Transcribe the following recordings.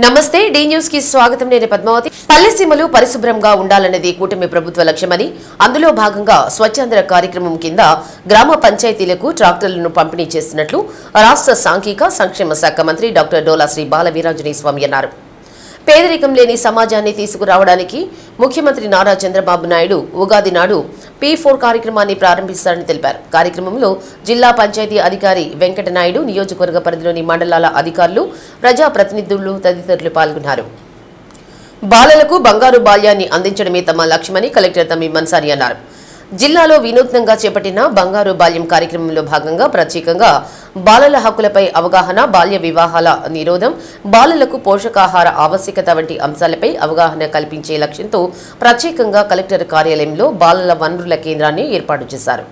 నమస్తే D news కి స్వాగతం. నేను పద్మావతి. పల్లెసీమలు పరిశుభ్రంగా ఉండాలనేది కూటమి ప్రభుత్వ లక్ష్యమని అందులో భాగంగా స్వచ్ఛాంధ్ర కార్యక్రమం కింద గ్రామ పంచాయతీలకు ట్రాక్టర్లను పంపిణీ చేస్తున్నట్లు రాష్ట్ర సాంఘిక సంక్షేమ శాఖ మంత్రి డాక్టర్ డోలా శ్రీ బాల వీరాంజనేయ స్వామి అన్నారు. పేదరికం లేని సమాజాన్ని తీసుకురావడానికి ముఖ్యమంత్రి నారా చంద్రబాబు నాయుడు ఉగాది నాడు P4 కార్యక్రమాన్ని ప్రారంభిస్తారని తెలిపారు. కార్యక్రమంలో జిల్లా పంచాయతీ అధికారి వెంకటనాయుడు, నియోజకవర్గ పరిధిలోని మండలాల అధికారులు, ప్రజాప్రతినిధులు తదితరులు పాల్గొన్నారు. బాలలకు బంగారు బాల్యాన్ని అందించడమే తమ లక్ష్యమని కలెక్టర్ తమ్మి మన్సారి అన్నారు. జిల్లాలో వినూత్నంగా చేపట్టిన బంగారు బాల్యం కార్యక్రమంలో భాగంగా ప్రత్యేకంగా బాలల హక్కులపై అవగాహన, బాల్య వివాహాల నిరోధం, బాలలకు పోషకాహార ఆవశ్యకత వంటి అంశాలపై అవగాహన కల్పించే లక్ష్యంతో ప్రత్యేకంగా కలెక్టర్ కార్యాలయంలో బాలల వనరుల కేంద్రాన్ని ఏర్పాటు చేశారు.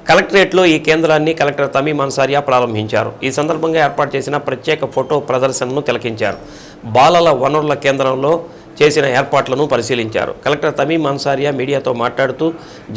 కలెక్టరేట్లో ఈ కేంద్రాన్ని కలెక్టర్ తమీ మన్సారియా ప్రారంభించారు. ఈ సందర్భంగా ఏర్పాటు చేసిన ప్రత్యేక ఫోటో ప్రదర్శనను తిలకించారు. బాలల వనరుల కేంద్రంలో చేసిన ఏర్పాట్లను పరిశీలించారు. కలెక్టర్ తమీ మన్సారియా మీడియాతో మాట్లాడుతూ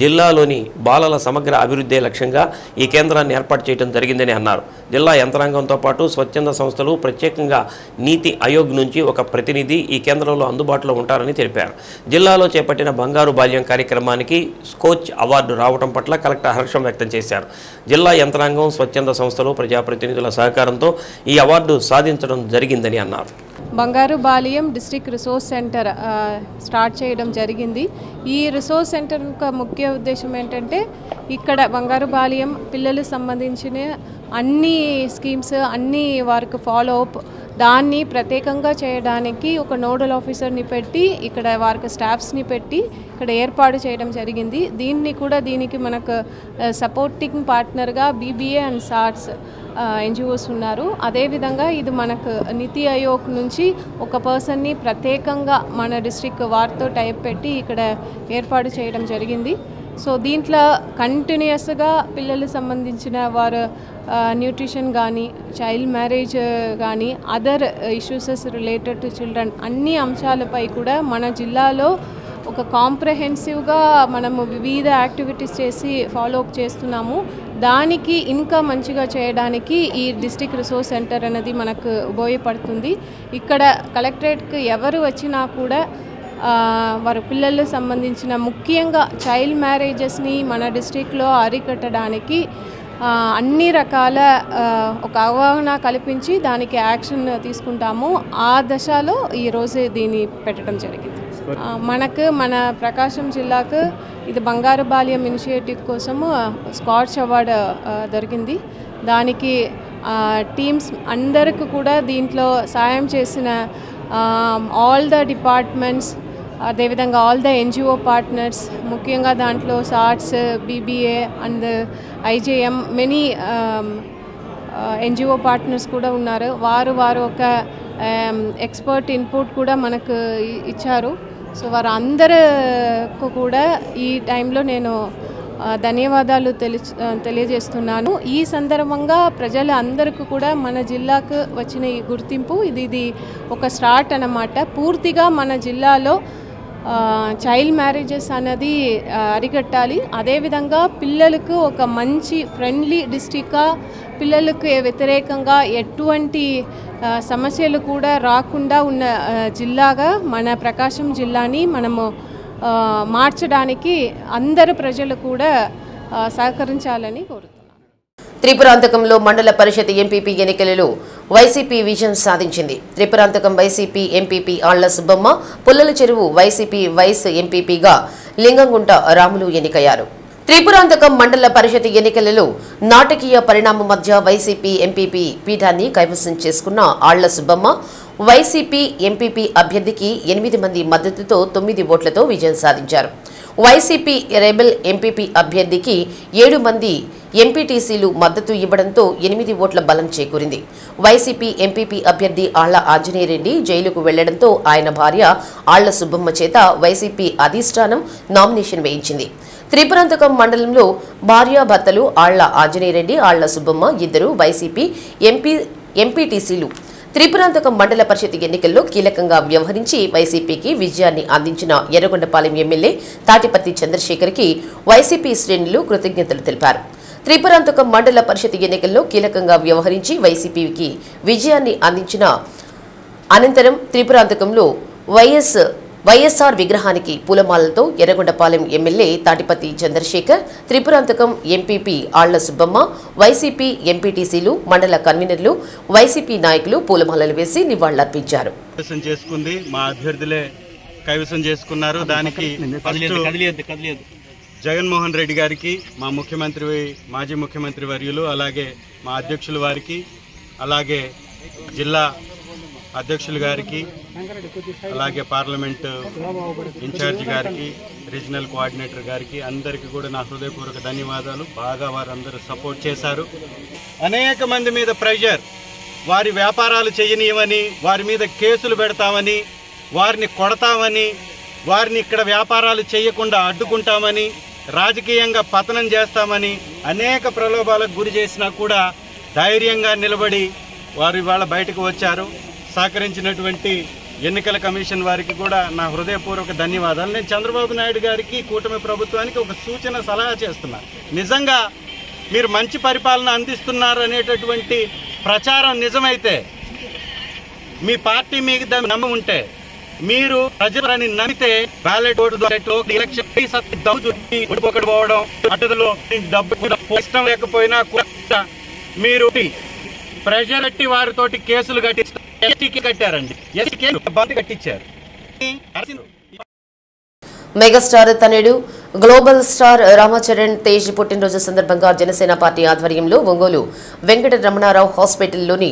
జిల్లాలోని బాలల సమగ్ర అభివృద్ధి లక్ష్యంగా ఈ కేంద్రాన్ని ఏర్పాటు చేయడం జరిగిందని అన్నారు. జిల్లా యంత్రాంగంతో పాటు స్వచ్ఛంద సంస్థలు, ప్రత్యేకంగా నీతి ఆయోగ్ నుంచి ఒక ప్రతినిధి ఈ కేంద్రంలో అందుబాటులో ఉంటారని తెలిపారు. జిల్లాలో చేపట్టిన బంగారు బాల్యం కార్యక్రమానికి స్కోచ్ అవార్డు రావడం పట్ల కలెక్టర్ హర్షం వ్యక్తం చేశారు. జిల్లా యంత్రాంగం, స్వచ్ఛంద సంస్థలు, ప్రజాప్రతినిధుల సహకారంతో ఈ అవార్డు సాధించడం జరిగిందని అన్నారు. బంగారు బాల్యం డిస్ట్రిక్ట్ రిసోర్స్ సెంటర్ స్టార్ట్ చేయడం జరిగింది. ఈ రిసోర్స్ సెంటర్ యొక్క ముఖ్య ఉద్దేశం ఏంటంటే ఇక్కడ బంగారు బాల్యం పిల్లలకు సంబంధించిన అన్ని స్కీమ్స్ అన్ని వారికి ఫాలో అప్ దాన్ని ప్రత్యేకంగా చేయడానికి ఒక నోడల్ ఆఫీసర్ని పెట్టి ఇక్కడ వారికి స్టాఫ్స్ని పెట్టి ఇక్కడ ఏర్పాటు చేయడం జరిగింది. దీనికి మనకు సపోర్టింగ్ పార్ట్నర్గా BBA అండ్ SARS NGOs ఉన్నారు. అదేవిధంగా ఇది మనకు నీతి ఆయోగ్ నుంచి ఒక పర్సన్ని ప్రత్యేకంగా మన డిస్ట్రిక్ట్ వారితో టైప్ పెట్టి ఇక్కడ ఏర్పాటు చేయడం జరిగింది. సో దీంట్లో కంటిన్యూస్గా పిల్లలకు సంబంధించిన వారు న్యూట్రిషన్ కానీ, చైల్డ్ మ్యారేజ్ కానీ, అదర్ ఇష్యూసెస్ రిలేటెడ్ టు చిల్డ్రన్ అన్ని అంశాలపై కూడా మన జిల్లాలో ఒక కాంప్రహెన్సివ్గా మనము వివిధ యాక్టివిటీస్ చేసి ఫాలో అప్ చేస్తున్నాము. దానికి ఇంకా మంచిగా చేయడానికి ఈ డిస్ట్రిక్ట్ రిసోర్స్ సెంటర్ అనేది మనకు ఉపయోగపడుతుంది. ఇక్కడ కలెక్టరేట్కి ఎవరు వచ్చినా కూడా వారి పిల్లలకు సంబంధించిన ముఖ్యంగా చైల్డ్ మ్యారేజెస్ని మన డిస్ట్రిక్ట్లో అరికట్టడానికి అన్ని రకాల ఒక అవగాహన కల్పించి దానికి యాక్షన్ తీసుకుంటాము. ఆ దశలో ఈరోజు దీన్ని పెట్టడం జరిగింది. మన ప్రకాశం జిల్లాకు ఇది బంగారు బాల్యం ఇనిషియేటివ్ కోసము స్కాచ్ అవార్డు దొరికింది. దానికి టీమ్స్ అందరికి కూడా దీంట్లో సాయం చేసిన ఆల్ ద డిపార్ట్మెంట్స్, అదేవిధంగా ఆల్ ద NGO పార్ట్నర్స్, ముఖ్యంగా దాంట్లో SARS, BBA and IJM many NGO partners కూడా ఉన్నారు. వారు ఒక ఎక్స్పర్ట్ ఇన్పుట్ కూడా మనకు ఇచ్చారు. సో వారు అందరికీ కూడా ఈ టైంలో నేను ధన్యవాదాలు తెలియజేస్తున్నాను. ఈ సందర్భంగా ప్రజలు అందరికీ కూడా మన జిల్లాకు వచ్చిన ఈ గుర్తింపు ఇది ఒక స్టార్ట్ అన్నమాట. పూర్తిగా మన జిల్లాలో చైల్డ్ మ్యారేజెస్ అనేది అరికట్టాలి. అదేవిధంగా పిల్లలకు ఒక మంచి ఫ్రెండ్లీ డిస్ట్రిక్ట్గా, పిల్లలకు వ్యతిరేకంగా ఎటువంటి సమస్యలు కూడా రాకుండా ఉన్న జిల్లాగా మన ప్రకాశం జిల్లాని మనము మార్చడానికి అందరు ప్రజలు కూడా సహకరించాలని కోరుతున్నాను. త్రిపురాంతకంలో మండల పరిషత్ ఎంపీపీ ఎన్నికలలో వైసీపీ విజయం సాధించింది. త్రిపురాంతకం వైసీపీ ఎంపీపీ ఆళ్ల సుబ్బమ్మ, పుల్లల చెరువు వైసీపీ వైస్ ఎంపీపీగా లింగంగుంట రాములు ఎన్నికయ్యారు. త్రిపురాంతకం మండల పరిషత్ ఎన్నికలలో నాటకీయ పరిణామం మధ్య వైసీపీ ఎంపీపీ పీఠాన్ని కైవసం చేసుకున్న ఆళ్ల సుబ్బమ్మ వైసీపీ ఎంపీపీ అభ్యర్థికి 8 మంది మద్దతుతో 9 ఓట్లతో విజయం సాధించారు. వైసీపీ రెబెల్ ఎంపీపీ అభ్యర్థికి 7 మంది ఎంపీటీసీలు మద్దతు ఇవ్వడంతో 8 ఓట్ల బలం చేకూరింది. వైసీపీ ఎంపీపీ అభ్యర్థి ఆళ్ల ఆంజనేయరెడ్డి జైలుకు వెళ్లడంతో ఆయన భార్య ఆళ్ల సుబ్బమ్మ చేత వైసీపీ అధిష్టానం నామినేషన్ వేయించింది. త్రిపురాంతకం మండలంలో భార్యాభర్తలు ఆళ్ల ఆంజనేయరెడ్డి, ఆళ్ల సుబ్బమ్మ ఇద్దరు వైసీపీ ఎంపీటీసీలు త్రిపురాంతకం మండల పరిషత్ ఎన్నికల్లో కీలకంగా వ్యవహరించి వైసీపీకి విజయాన్ని అందించిన ఎర్రగొండపాలెం ఎమ్మెల్యే తాటిపత్తి చంద్రశేఖర్కి వైసీపీ శ్రేణులు కృతజ్ఞతలు తెలిపారు. త్రిపురాంతకం మండల పరిషత్ ఎన్నికల్లో కీలకంగా వ్యవహరించి వైసీపీకి విజయాన్ని అందించిన అనంతరం త్రిపురాంతకంలో వైఎస్ఆర్ విగ్రహానికి పూలమాలతో ఎర్రగొండపాలెం ఎమ్మెల్యే తాటిపత్తి చంద్రశేఖర్, త్రిపురాంతకం ఎంపీపీ ఆళ్ల సుబ్బమ్మ, వైసీపీ ఎంపీటీసీలు, మండల కన్వీనర్లు, వైసీపీ నాయకులు పూలమాలలు వేసి నివాళులర్పించారు. మా అభ్యర్థులే కైవసం చేసుకున్నారు. దానికి జగన్మోహన్ రెడ్డి గారికి, మా మాజీ ముఖ్యమంత్రి వర్యులు, అలాగే మా అధ్యక్షుల వారికి, అలాగే జిల్లా అధ్యక్షులు గారికి, అలాగే పార్లమెంటు ఇన్ఛార్జి గారికి, రీజనల్ కోఆర్డినేటర్ గారికి అందరికీ కూడా నా హృదయపూర్వక ధన్యవాదాలు. బాగా వారందరూ సపోర్ట్ చేశారు. అనేక మంది మీద ప్రెషర్, వారి వ్యాపారాలు చేయనీయమని, వారి మీద కేసులు పెడతామని, వారిని కొడతామని, వారిని ఇక్కడ వ్యాపారాలు చేయకుండా అడ్డుకుంటామని, రాజకీయంగా పతనం చేస్తామని అనేక ప్రలోభాలకు గురి చేసినా కూడా ధైర్యంగా నిలబడి వారు ఇవాళ బయటకు వచ్చారు. సహకరించినటువంటి ఎన్నికల కమిషన్ వారికి కూడా నా హృదయపూర్వక ధన్యవాదాలు. నేను చంద్రబాబు నాయుడు గారికి, కూటమి ప్రభుత్వానికి ఒక సూచన సలహా చేస్తున్నా. నిజంగా మీరు మంచి పరిపాలన అందిస్తున్నారు అనేటటువంటి ప్రచారం నిజమైతే, మీ పార్టీ మీకు నమ్మి ఉంటే, మీరు ప్రజలని నమ్మితే బ్యాలెట్ ఓటు ఎలక్షన్ ఓడిపోవడం, అటుదలో డబ్బు ఇష్టం లేకపోయినా కూడా మీరు ప్రెషర్ పెట్టి వారితోటి కేసులు కట్టారండి. కట్టించారు. మెగాస్టార్ తనయుడు గ్లోబల్ స్టార్ రామచరణ్ తేజ్ పుట్టినరోజు సందర్భంగా జనసేన పార్టీ ఆధ్వర్యంలో ఒంగోలు వెంకట రమణారావు హాస్పిటల్లోని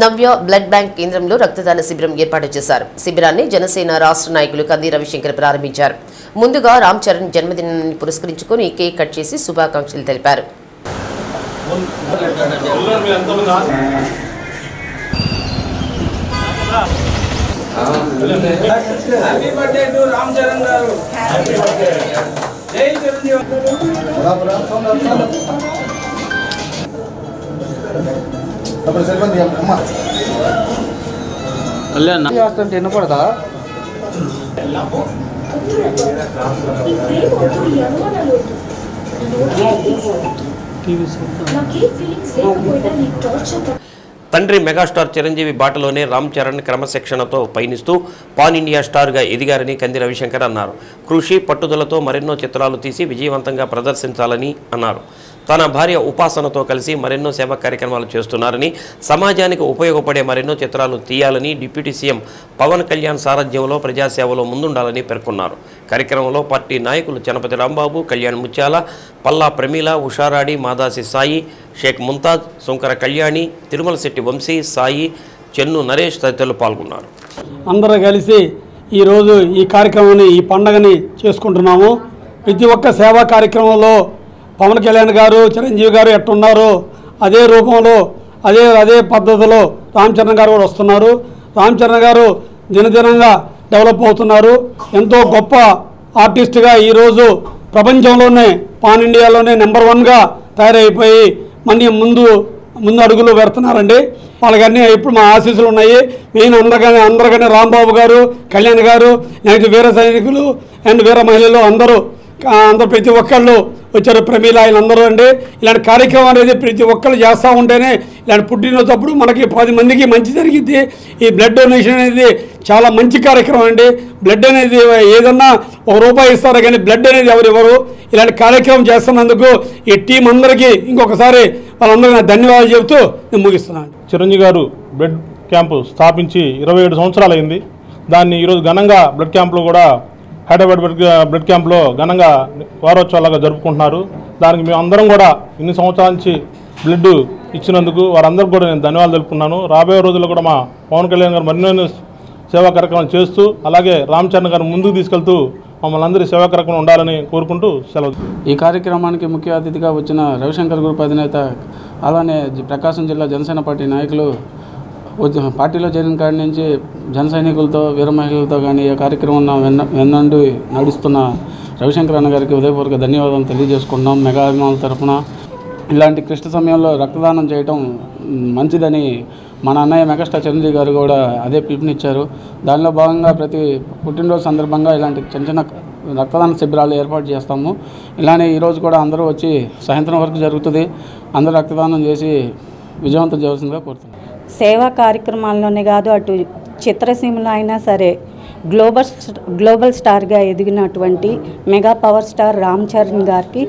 నవ్య బ్లడ్ బ్యాంక్ కేంద్రంలో రక్తదాన శిబిరం ఏర్పాటు చేశారు. శిబిరాన్ని జనసేన రాష్ట్ర నాయకులు కంది రవిశంకర్ ప్రారంభించారు. ముందుగా రామ్ చరణ్ జన్మదినాన్ని పురస్కరించుకుని కేక్ కట్ చేసి శుభాకాంక్షలు తెలిపారు. Happy birthday to Ram Charan గారు. Happy birthday. జై చిరంజీవి. అప్పుడు సరిపోయింది అమ్మ. కళ్యాణ్ చేస్తుంటే ఎన్నకూడదా? తండ్రి మెగాస్టార్ చిరంజీవి బాటలోనే రామ్ చరణ్ క్రమశిక్షణతో పయనిస్తూ పాన్ ఇండియా స్టార్గా ఎదిగారని కంది రవిశంకర్ అన్నారు. కృషి పట్టుదలతో మరెన్నో చిత్రాలు తీసి విజయవంతంగా ప్రదర్శించాలని అన్నారు. తన భార్య ఉపాసనతో కలిసి మరెన్నో సేవా కార్యక్రమాలు చేస్తున్నారని, సమాజానికి ఉపయోగపడే మరెన్నో చిత్రాలు తీయాలని డిప్యూటీ సీఎం పవన్ కళ్యాణ్ సారథ్యంలో ప్రజాసేవలో ముందుండాలని పేర్కొన్నారు. కార్యక్రమంలో పార్టీ నాయకులు చనపతి రాంబాబు, కళ్యాణ్ ముత్యాల, పల్లా ప్రమీల, ఉషారాడి, మాదాసి సాయి, షేక్ ముంతాజ్, శంకర కళ్యాణి, తిరుమల శెట్టి వంశీ, సాయి, చెన్ను నరేష్ తదితరులు పాల్గొన్నారు. అందరూ కలిసి ఈరోజు ఈ కార్యక్రమాన్ని, ఈ పండుగని చేసుకుంటున్నాము. ప్రతి ఒక్క సేవా కార్యక్రమంలో పవన్ కళ్యాణ్ గారు, చిరంజీవి గారు ఎట్టున్నారో అదే రూపంలో అదే పద్ధతిలో రామ్ చరణ్ గారు కూడా వస్తున్నారు. రామ్ చరణ్ గారు దినదినంగా డెవలప్ అవుతున్నారు. ఎంతో గొప్ప ఆర్టిస్ట్గా ఈరోజు ప్రపంచంలోనే, పాన్ ఇండియాలోనే నెంబర్ 1గా తయారైపోయి మళ్ళీ ముందు అడుగులు పెడుతున్నారండి. వాళ్ళకన్నీ ఇప్పుడు మా ఆశీస్సులు ఉన్నాయి. మెయిన్ అందరికనే రాంబాబు గారు, కళ్యాణ్ గారు, నెక్స్ట్ వీర సైనికులు అండ్ వీర మహిళలు అందరూ అందరూ ప్రతి ఒక్కళ్ళు వచ్చారు. ప్రమీల వీళ్ళందరూ అండి. ఇలాంటి కార్యక్రమం అనేది ప్రతి ఒక్కళ్ళు చేస్తూ ఉంటేనే ఇలాంటి పుట్టినప్పుడు మనకి 10 మందికి మంచి జరిగింది. ఈ బ్లడ్ డొనేషన్ అనేది చాలా మంచి కార్యక్రమం అండి. బ్లడ్ అనేది ఏదన్నా ₹1 ఇస్తారు కానీ బ్లడ్ అనేది ఎవరు ఇవ్వరు. ఇలాంటి కార్యక్రమం చేస్తున్నందుకు ఈ టీం అందరికీ ఇంకొకసారి వాళ్ళందరికీ ధన్యవాదాలు చెబుతూ నేను ముగిస్తున్నాను. చిరంజీవి గారు బ్లడ్ క్యాంపు స్థాపించి 27 సంవత్సరాలు అయింది. దాన్ని ఈరోజు ఘనంగా బ్లడ్ క్యాంపులో కూడా హైదరాబాద్ బ్లడ్ క్యాంప్లో ఘనంగా వారోత్సవాలుగా జరుపుకుంటున్నారు. దానికి మేము అందరం కూడా ఇన్ని సంవత్సరాల నుంచి బ్లడ్ ఇచ్చినందుకు వారందరికీ కూడా నేను ధన్యవాదాలు తెలుపుకున్నాను. రాబోయే రోజుల్లో కూడా మా పవన్ కళ్యాణ్ గారు మరిన్ని సేవా కార్యక్రమాలు చేస్తూ అలాగే రామ్ చరణ్ గారు ముందుకు తీసుకెళ్తూ మమ్మల్ని అందరి సేవా కార్యక్రమం ఉండాలని కోరుకుంటూ సెలవు. ఈ కార్యక్రమానికి ముఖ్య అతిథిగా వచ్చిన రవిశంకర్ గ్రూప్ అధినేత అలానే ప్రకాశం జిల్లా జనసేన పార్టీ నాయకులు పార్టీలో చేరిన కాడి నుంచి జన సైనికులతో వీర మహిళలతో కానీ ఈ కార్యక్రమం వెన్నండి నడుస్తున్న రవిశంకర్ అన్న గారికి ఉదయపూర్వక ధన్యవాదాలు తెలియజేసుకున్నాం. మెగా అభిమానుల తరఫున ఇలాంటి క్లిష్ట సమయంలో రక్తదానం చేయటం మంచిదని మన అన్నయ్య మెగాస్టార్ చిరంజీవి గారు కూడా అదే పిలుపునిచ్చారు. దానిలో భాగంగా ప్రతి పుట్టినరోజు సందర్భంగా ఇలాంటి చిన్న చిన్న రక్తదాన శిబిరాలు ఏర్పాటు చేస్తాము. ఇలానే ఈరోజు కూడా అందరూ వచ్చి సాయంత్రం వరకు జరుగుతుంది. అందరూ రక్తదానం చేసి విజయవంతం చేయాల్సిందిగా కోరుతున్నాం. సేవా కార్యక్రమాల్లోనే కాదు, అటు చిత్రసీమలో అయినా సరే గ్లోబల్ స్టార్గా ఎదిగినటువంటి mega power star Ram Charan గారికి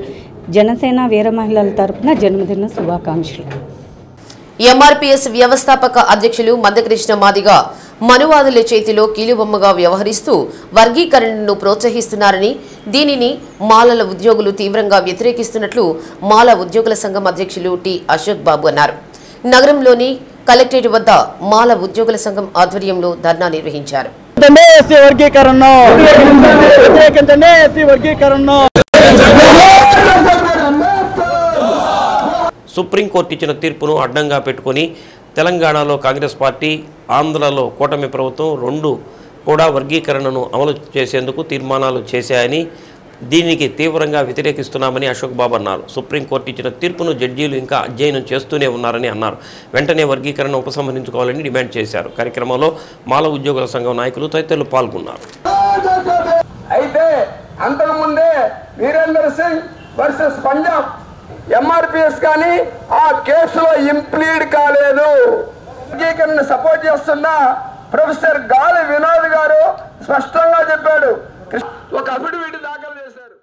జనసేన వీర మహిళల తరపున జన్మదిన శుభాకాంక్షలు. ఎంఆర్పీఎస్ వ్యవస్థాపక అధ్యక్షులు మందకృష్ణ మాదిగ మనువాదుల చేతిలో కీలుబొమ్మగా వ్యవహరిస్తూ వర్గీకరణను ప్రోత్సహిస్తున్నారని, దీనిని మాలల ఉద్యోగులు తీవ్రంగా వ్యతిరేకిస్తున్నట్లు మాల ఉద్యోగుల సంఘం అధ్యక్షులు టి అశోక్ బాబు అన్నారు. నగరంలోని కలెక్టరేట్ వద్ద మాల ఉద్యోగుల సంఘం ఆధ్వర్యంలో ధర్నా నిర్వహించారు. సుప్రీంకోర్టు ఇచ్చిన తీర్పును అడ్డంగా పెట్టుకుని తెలంగాణలో కాంగ్రెస్ పార్టీ, ఆంధ్రలో కూటమి ప్రభుత్వం రెండు కూడా వర్గీకరణను అమలు చేసేందుకు తీర్మానాలు చేశాయని, దీనికి తీవ్రంగా వ్యతిరేకిస్తున్నామని అశోక్ బాబు అన్నారు. సుప్రీంకోర్టు ఇచ్చిన తీర్పును జడ్జీలు ఇంకా అధ్యయనం చేస్తూనే ఉన్నారని అన్నారు. వెంటనే వర్గీకరణ ఉపసంహరించుకోవాలని డిమాండ్ చేశారు. కార్యక్రమంలో మాల ఉద్యోగుల సంఘం నాయకులు తదితరులు పాల్గొన్నారు. అయితే అంతకుముందే వీరేందర్ సింగ్ వర్సెస్ పంజాబ్ ఎంఆర్పిఎస్ కానీ ఆ కేసులో ఇంప్లీడ్ కాలేదు. వర్గీకరణ సపోర్ట్ చేస్తున్న ప్రొఫెసర్ గాలి వినోద్ గారు స్పష్టంగా చెప్పాడు. ఒక అఫిడవిట్ దాఖలు చేశారు.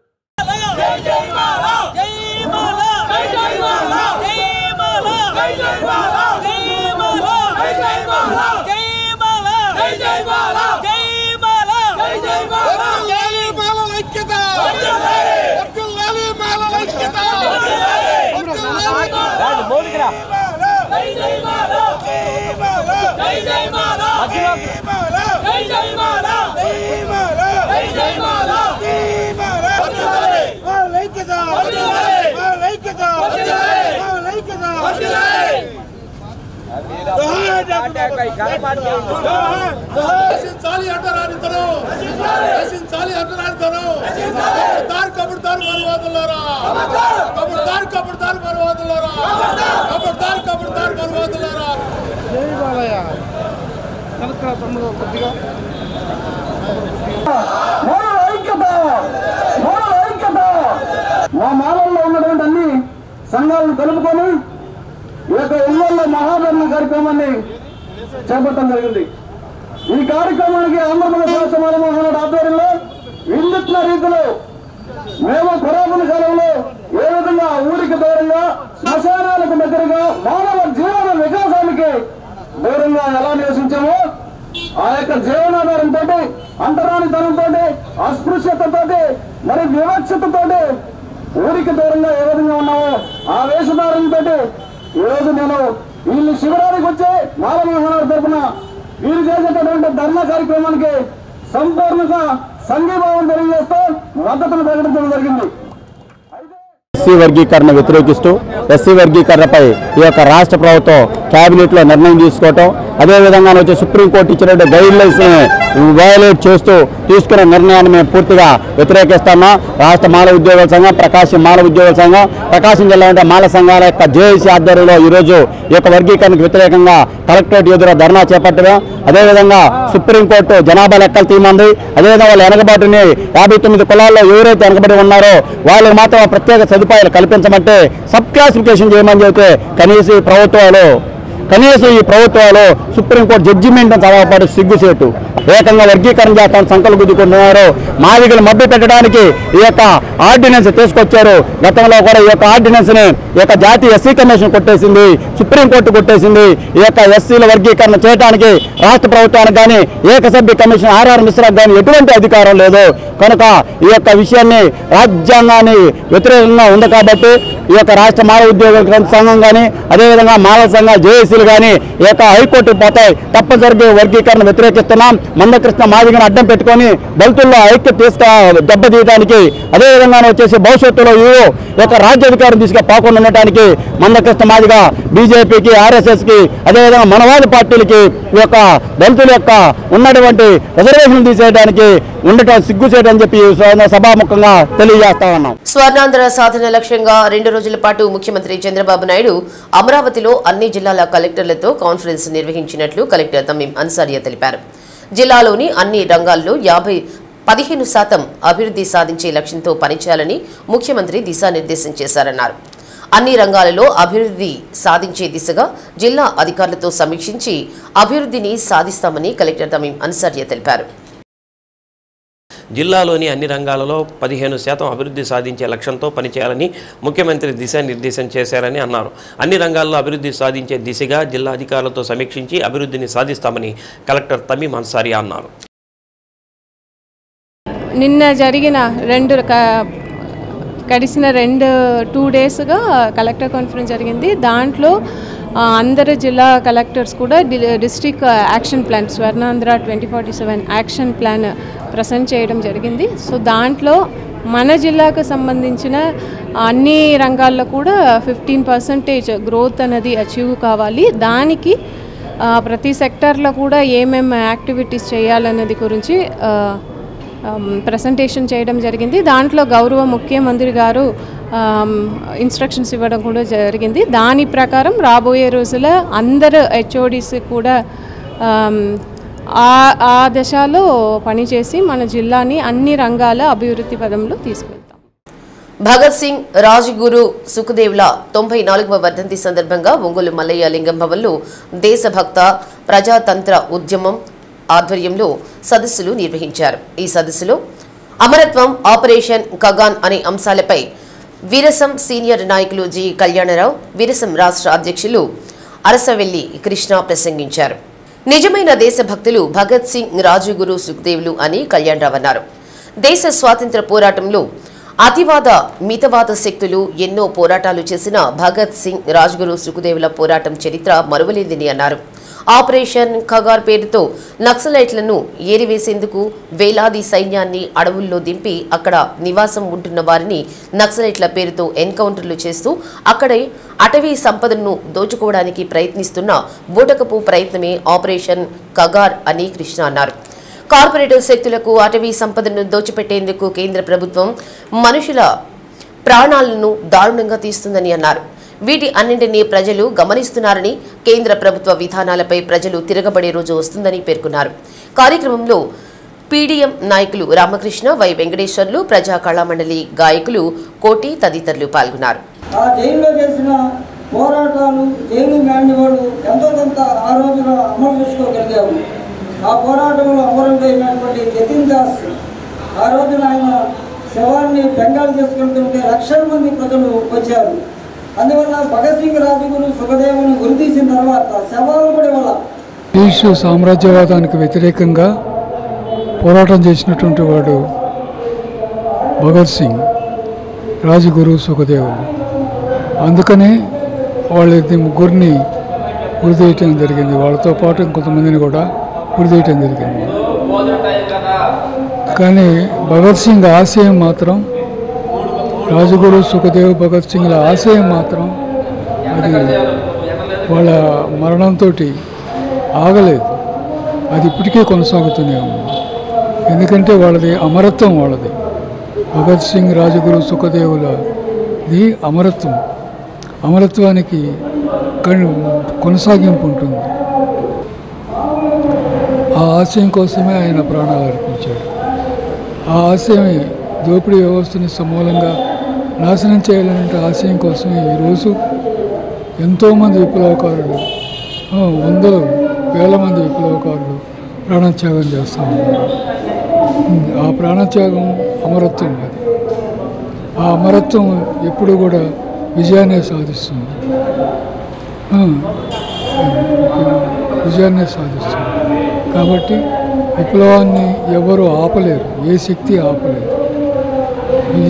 మా మాలల్లో ఉన్నటువంటి అన్ని సంఘాలను కలుపుకొని ఈ యొక్క ఎన్నోళ్ళ మహాధరణ కార్యక్రమాన్ని చేపట్టడం జరిగింది. ఈ కార్యక్రమానికి ఆంధ్రప్రదేశ్ మహానాడు ఆధ్వర్యంలో వినూత్న రీతిలో మేము పురాతన కాలంలో ఏ విధంగా ఊరికి దూరంగా శ్మశానాలకు దగ్గరగా మానవ జీవన వికాసానికి దూరంగా ఎలా నివసించామో ఆ యొక్క జీవనాధారంతో అంటరానితనంతో అస్పృశ్యతతో మరి వివక్షతతో ఊరికి దూరంగా ఏ విధంగా ఉన్నామో ఆ వేషధారణతో ఈరోజు నేను వీళ్ళు శిబిరానికి వచ్చి మాల మహానాడు తరఫున వీరు చేసేటటువంటి ధర్నా కార్యక్రమానికి సంపూర్ణంగా సంఘీభావం తెలియజేస్తూ మద్దతును ప్రకటించడం జరిగింది. ఎస్సీ వర్గీకరణ వ్యతిరేకిస్తూ ఎస్సీ వర్గీకరణపై ఈ యొక్క రాష్ట్ర ప్రభుత్వం క్యాబినెట్లో నిర్ణయం తీసుకోవటం, అదేవిధంగా వచ్చి సుప్రీంకోర్టు ఇచ్చిన గైడ్లైన్స్ని వయోలేట్ చేస్తూ తీసుకున్న నిర్ణయాన్ని మేము పూర్తిగా వ్యతిరేకిస్తున్నాం. రాష్ట్ర మాల ఉద్యోగుల సంఘం, ప్రకాశం మాల ఉద్యోగుల సంఘం, ప్రకాశం జిల్లా ఉండే మాల సంఘాల యొక్క జేఏసీ ఆధ్వర్యంలో ఈరోజు ఈ యొక్క వర్గీకరణకు వ్యతిరేకంగా కలెక్టరేట్ ఎదురు ధర్నా చేపట్టడం, అదేవిధంగా సుప్రీంకోర్టు జనాభా లెక్కలు తీయమంది, అదేవిధంగా వాళ్ళ వెనకబాటుని 59 కులాల్లో ఎవరైతే వెనకబడి ఉన్నారో వాళ్ళకి మాత్రం ప్రత్యేక సదుపాయాలు కల్పించమంటే సబ్ క్లాసిఫికేషన్ చేయమని చెబితే కనీసం ఈ ప్రభుత్వాలు సుప్రీంకోర్టు జడ్జిమెంట్ను చదవపడి సిగ్గుసేటు ఏకంగా వర్గీకరణ చేస్తామని సంకలు గుద్దుకుంటున్నారు. మాదిగలు మభ్య పెట్టడానికి ఈ యొక్క ఆర్డినెన్స్ తీసుకొచ్చారు. గతంలో కూడా ఈ యొక్క ఆర్డినెన్స్ని ఈ యొక్క జాతీయ ఎస్సీ కమిషన్ కొట్టేసింది, సుప్రీంకోర్టు కొట్టేసింది. ఈ యొక్క ఎస్సీల వర్గీకరణ చేయడానికి రాష్ట్ర ప్రభుత్వానికి కానీ ఏకసభ్య కమిషన్ ఆర్ఆర్ మిశ్రాకు కానీ ఎటువంటి అధికారం లేదు. కనుక ఈ యొక్క విషయాన్ని రాజ్యాంగాన్ని వ్యతిరేకంగా ఉంది కాబట్టి ఈ యొక్క రాష్ట్ర మాల ఉద్యోగుల సంఘం కానీ అదేవిధంగా మాల సంఘాల జేఏసీలు కానీ ఈ యొక్క హైకోర్టుకు పోతాయి. తప్పనిసరిగా వర్గీకరణ వ్యతిరేకిస్తున్నాం. మందకృష్ణ మాదిగను అడ్డం పెట్టుకొని దళితుల్లో ఐక్యత దెబ్బతీయడానికి, అదేవిధంగా వచ్చేసి భవిష్యత్తులో ఈ యొక్క రాజ్యాధికారం పోకుండా ఉండటానికి మందకృష్ణ మాదిగ బీజేపీకి, ఆర్ఎస్ఎస్కి, అదేవిధంగా మనవాది పార్టీలకి ఈ యొక్క దళితుల యొక్క ఉన్నటువంటి రిజర్వేషన్లు తీసేయడానికి ఉండటం సిగ్గుచేయడం చెప్పి సభాముఖంగా తెలియజేస్తా ఉన్నాం. స్వర్ణాంధ్ర సాధన లక్ష్యంగా 2 రోజుల పాటు ముఖ్యమంత్రి చంద్రబాబు నాయుడు అమరావతిలో అన్ని జిల్లాల కలెక్టర్లతో కాన్ఫరెన్స్ నిర్వహించినట్లు కలెక్టర్ తమీం అన్సారియా తెలిపారు. జిల్లాలోని అన్ని రంగాల్లో 15% అభివృద్ధి సాధించే లక్ష్యంతో పనిచేయాలని ముఖ్యమంత్రి దిశానిర్దేశం చేశారన్నారు. అన్ని రంగాలలో అభివృద్ధి సాధించే దిశగా జిల్లా అధికారులతో సమీక్షించి అభివృద్ధిని సాధిస్తామని కలెక్టర్ తమీం అన్సారియా తెలిపారు. జిల్లాలోని అన్ని రంగాలలో 15% అభివృద్ధి సాధించే లక్ష్యంతో పనిచేయాలని ముఖ్యమంత్రి దిశానిర్దేశం చేశారని అన్నారు. అన్ని రంగాల్లో అభివృద్ధి సాధించే దిశగా జిల్లా అధికారులతో సమీక్షించి అభివృద్ధిని సాధిస్తామని కలెక్టర్ తమీం అన్సారియా అన్నారు. నిన్న జరిగిన గడిచిన 2 డేస్గా కలెక్టర్ కాన్ఫరెన్స్ జరిగింది. దాంట్లో అందరు జిల్లా కలెక్టర్స్ కూడా district action plan Swarnandhra 2047 action plan present చేయడం జరిగింది. సో దాంట్లో మన జిల్లాకు సంబంధించిన అన్ని రంగాల్లో కూడా 15% గ్రోత్ అనేది అచీవ్ కావాలి. దానికి ప్రతి సెక్టార్లో కూడా ఏమేమి యాక్టివిటీస్ చేయాలన్నది గురించి ప్రజెంటేషన్ చేయడం జరిగింది. దాంట్లో గౌరవ ముఖ్యమంత్రి గారు ఇన్స్ట్రక్షన్స్ ఇవ్వడం కూడా జరిగింది. దాని ప్రకారం రాబోయే రోజుల అందరు హెచ్ఓడిస్ కూడా ఆ దశలో పనిచేసి మన జిల్లాని అన్ని రంగాల అభివృద్ధి పదంలో తీసుకెళ్తాం. భగత్ సింగ్, రాజ్గురు సుఖదేవ్ల 94వ వర్ధంతి సందర్భంగా ఒంగోలు మల్లయ్య లింగం భవన్లో దేశభక్త ప్రజాతంత్ర ఉద్యమం ఆధ్వర్యంలో సదస్సులు నిర్వహించారు. ఈ సదస్సులో అమరత్వం, ఆపరేషన్ కగాన్ అనే అంశాలపై వీరసం సీనియర్ నాయకులు జి కళ్యాణరావు, వీరసం రాష్ట్ర అధ్యక్షులు అరసవెల్లి కృష్ణ ప్రసంగించారు. నిజమైన దేశభక్తులు భగత్ సింగ్, రాజగురు సుఖదేవ్లు అని కళ్యాణరావు అన్నారు. దేశ స్వాతంత్ర్య పోరాటంలో అతివాద మితవాద శక్తులు ఎన్నో పోరాటాలు చేసిన భగత్ సింగ్, రాజ్గురు సుఖదేవ్ల పోరాటం చరిత్ర మరువలేదని అన్నారు. ఆపరేషన్ ఖగార్ పేరుతో నక్సలైట్లను ఏరివేసేందుకు వేలాది సైన్యాన్ని అడవుల్లో దింపి అక్కడ నివాసం ఉంటున్న వారిని నక్సలైట్ల పేరుతో ఎన్కౌంటర్లు చేస్తూ అక్కడే అటవీ సంపదను దోచుకోవడానికి ప్రయత్నిస్తున్న బూటకపు ప్రయత్నమే ఆపరేషన్ ఖగార్ అని కృష్ణ అన్నారు. కార్పొరేటివ్ శక్తులకు అటవీ సంపదను దోచిపెట్టేందుకు కేంద్ర ప్రభుత్వం మనుషుల ప్రాణాలను దారుణంగా తీస్తుందని అన్నారు. వీటి అన్నింటినీ ప్రజలు గమనిస్తున్నారని, కేంద్ర ప్రభుత్వ విధానాలపై ప్రజలు తిరగబడే రోజు వస్తుందని పేర్కొన్నారు. కార్యక్రమంలో పీడీఎం నాయకులు రామకృష్ణ, వై వెంకటేశ్వర్లు, ప్రజా కళామండలి గాయకులు కోటి తదితరులు పాల్గొన్నారు. ఆ జైల్లో చేసిన పోరాటాలు, జైలు మాన్యువల్ ఎంతో కొంత ఆ రోజున అమలు చేసుకోగలిగాము. ఆ పోరాటంలో అమరుడైనటువంటి జతిన్ దాస్ ఆ రోజున ఆయన శవాన్ని బెంగాల్ చేసుకుంటుంటే లక్షల మంది ప్రజలు వచ్చారు. అందువల్ల భగత్ సింగ్, రాజగురు సుఖదేవుని గురితీసిన తర్వాత శవాలు కూడా ఇవ్వాల. బ్రిటిష్ సామ్రాజ్యవాదానికి వ్యతిరేకంగా పోరాటం చేసినటువంటి వాడు భగత్ సింగ్, రాజగురు సుఖదేవులు. అందుకనే వాళ్ళ ముగ్గురిని ఉరితీయటం జరిగింది. వాళ్ళతో పాటు ఇంకొంతమందిని కూడా ఉరితీయటం జరిగింది. కానీ భగత్ సింగ్ ఆశయం మాత్రం, రాజగురు సుఖదేవ్ భగత్ సింగ్ల ఆశయం మాత్రం అది వాళ్ళ మరణంతో ఆగలేదు, అది ఇప్పటికీ కొనసాగుతూనే ఉంది. ఎందుకంటే వాళ్ళది అమరత్వం, వాళ్ళది భగత్ సింగ్, రాజగురు, సుఖదేవులది అమరత్వం. అమరత్వానికి కొనసాగింపు ఉంటుంది. ఆ ఆశయం కోసమే ఆయన ప్రాణాలు అర్పించాడు. ఆ ఆశయమే దోపిడీ వ్యవస్థని సమూలంగా నాశనం చేయాలంటే ఆశయం కోసమే ఈరోజు ఎంతోమంది విప్లవకారులు, వందలు వేల మంది విప్లవకారులు ప్రాణత్యాగం చేస్తూ ఉన్నారు. ఆ ప్రాణత్యాగం అమరత్వం. అది ఆ అమరత్వం ఎప్పుడు కూడా విజయాన్నే సాధిస్తుంది, విజయాన్నే సాధిస్తుంది. కాబట్టి విప్లవాన్ని ఎవరు ఆపలేరు, ఏ శక్తి ఆపలేరు. ఈ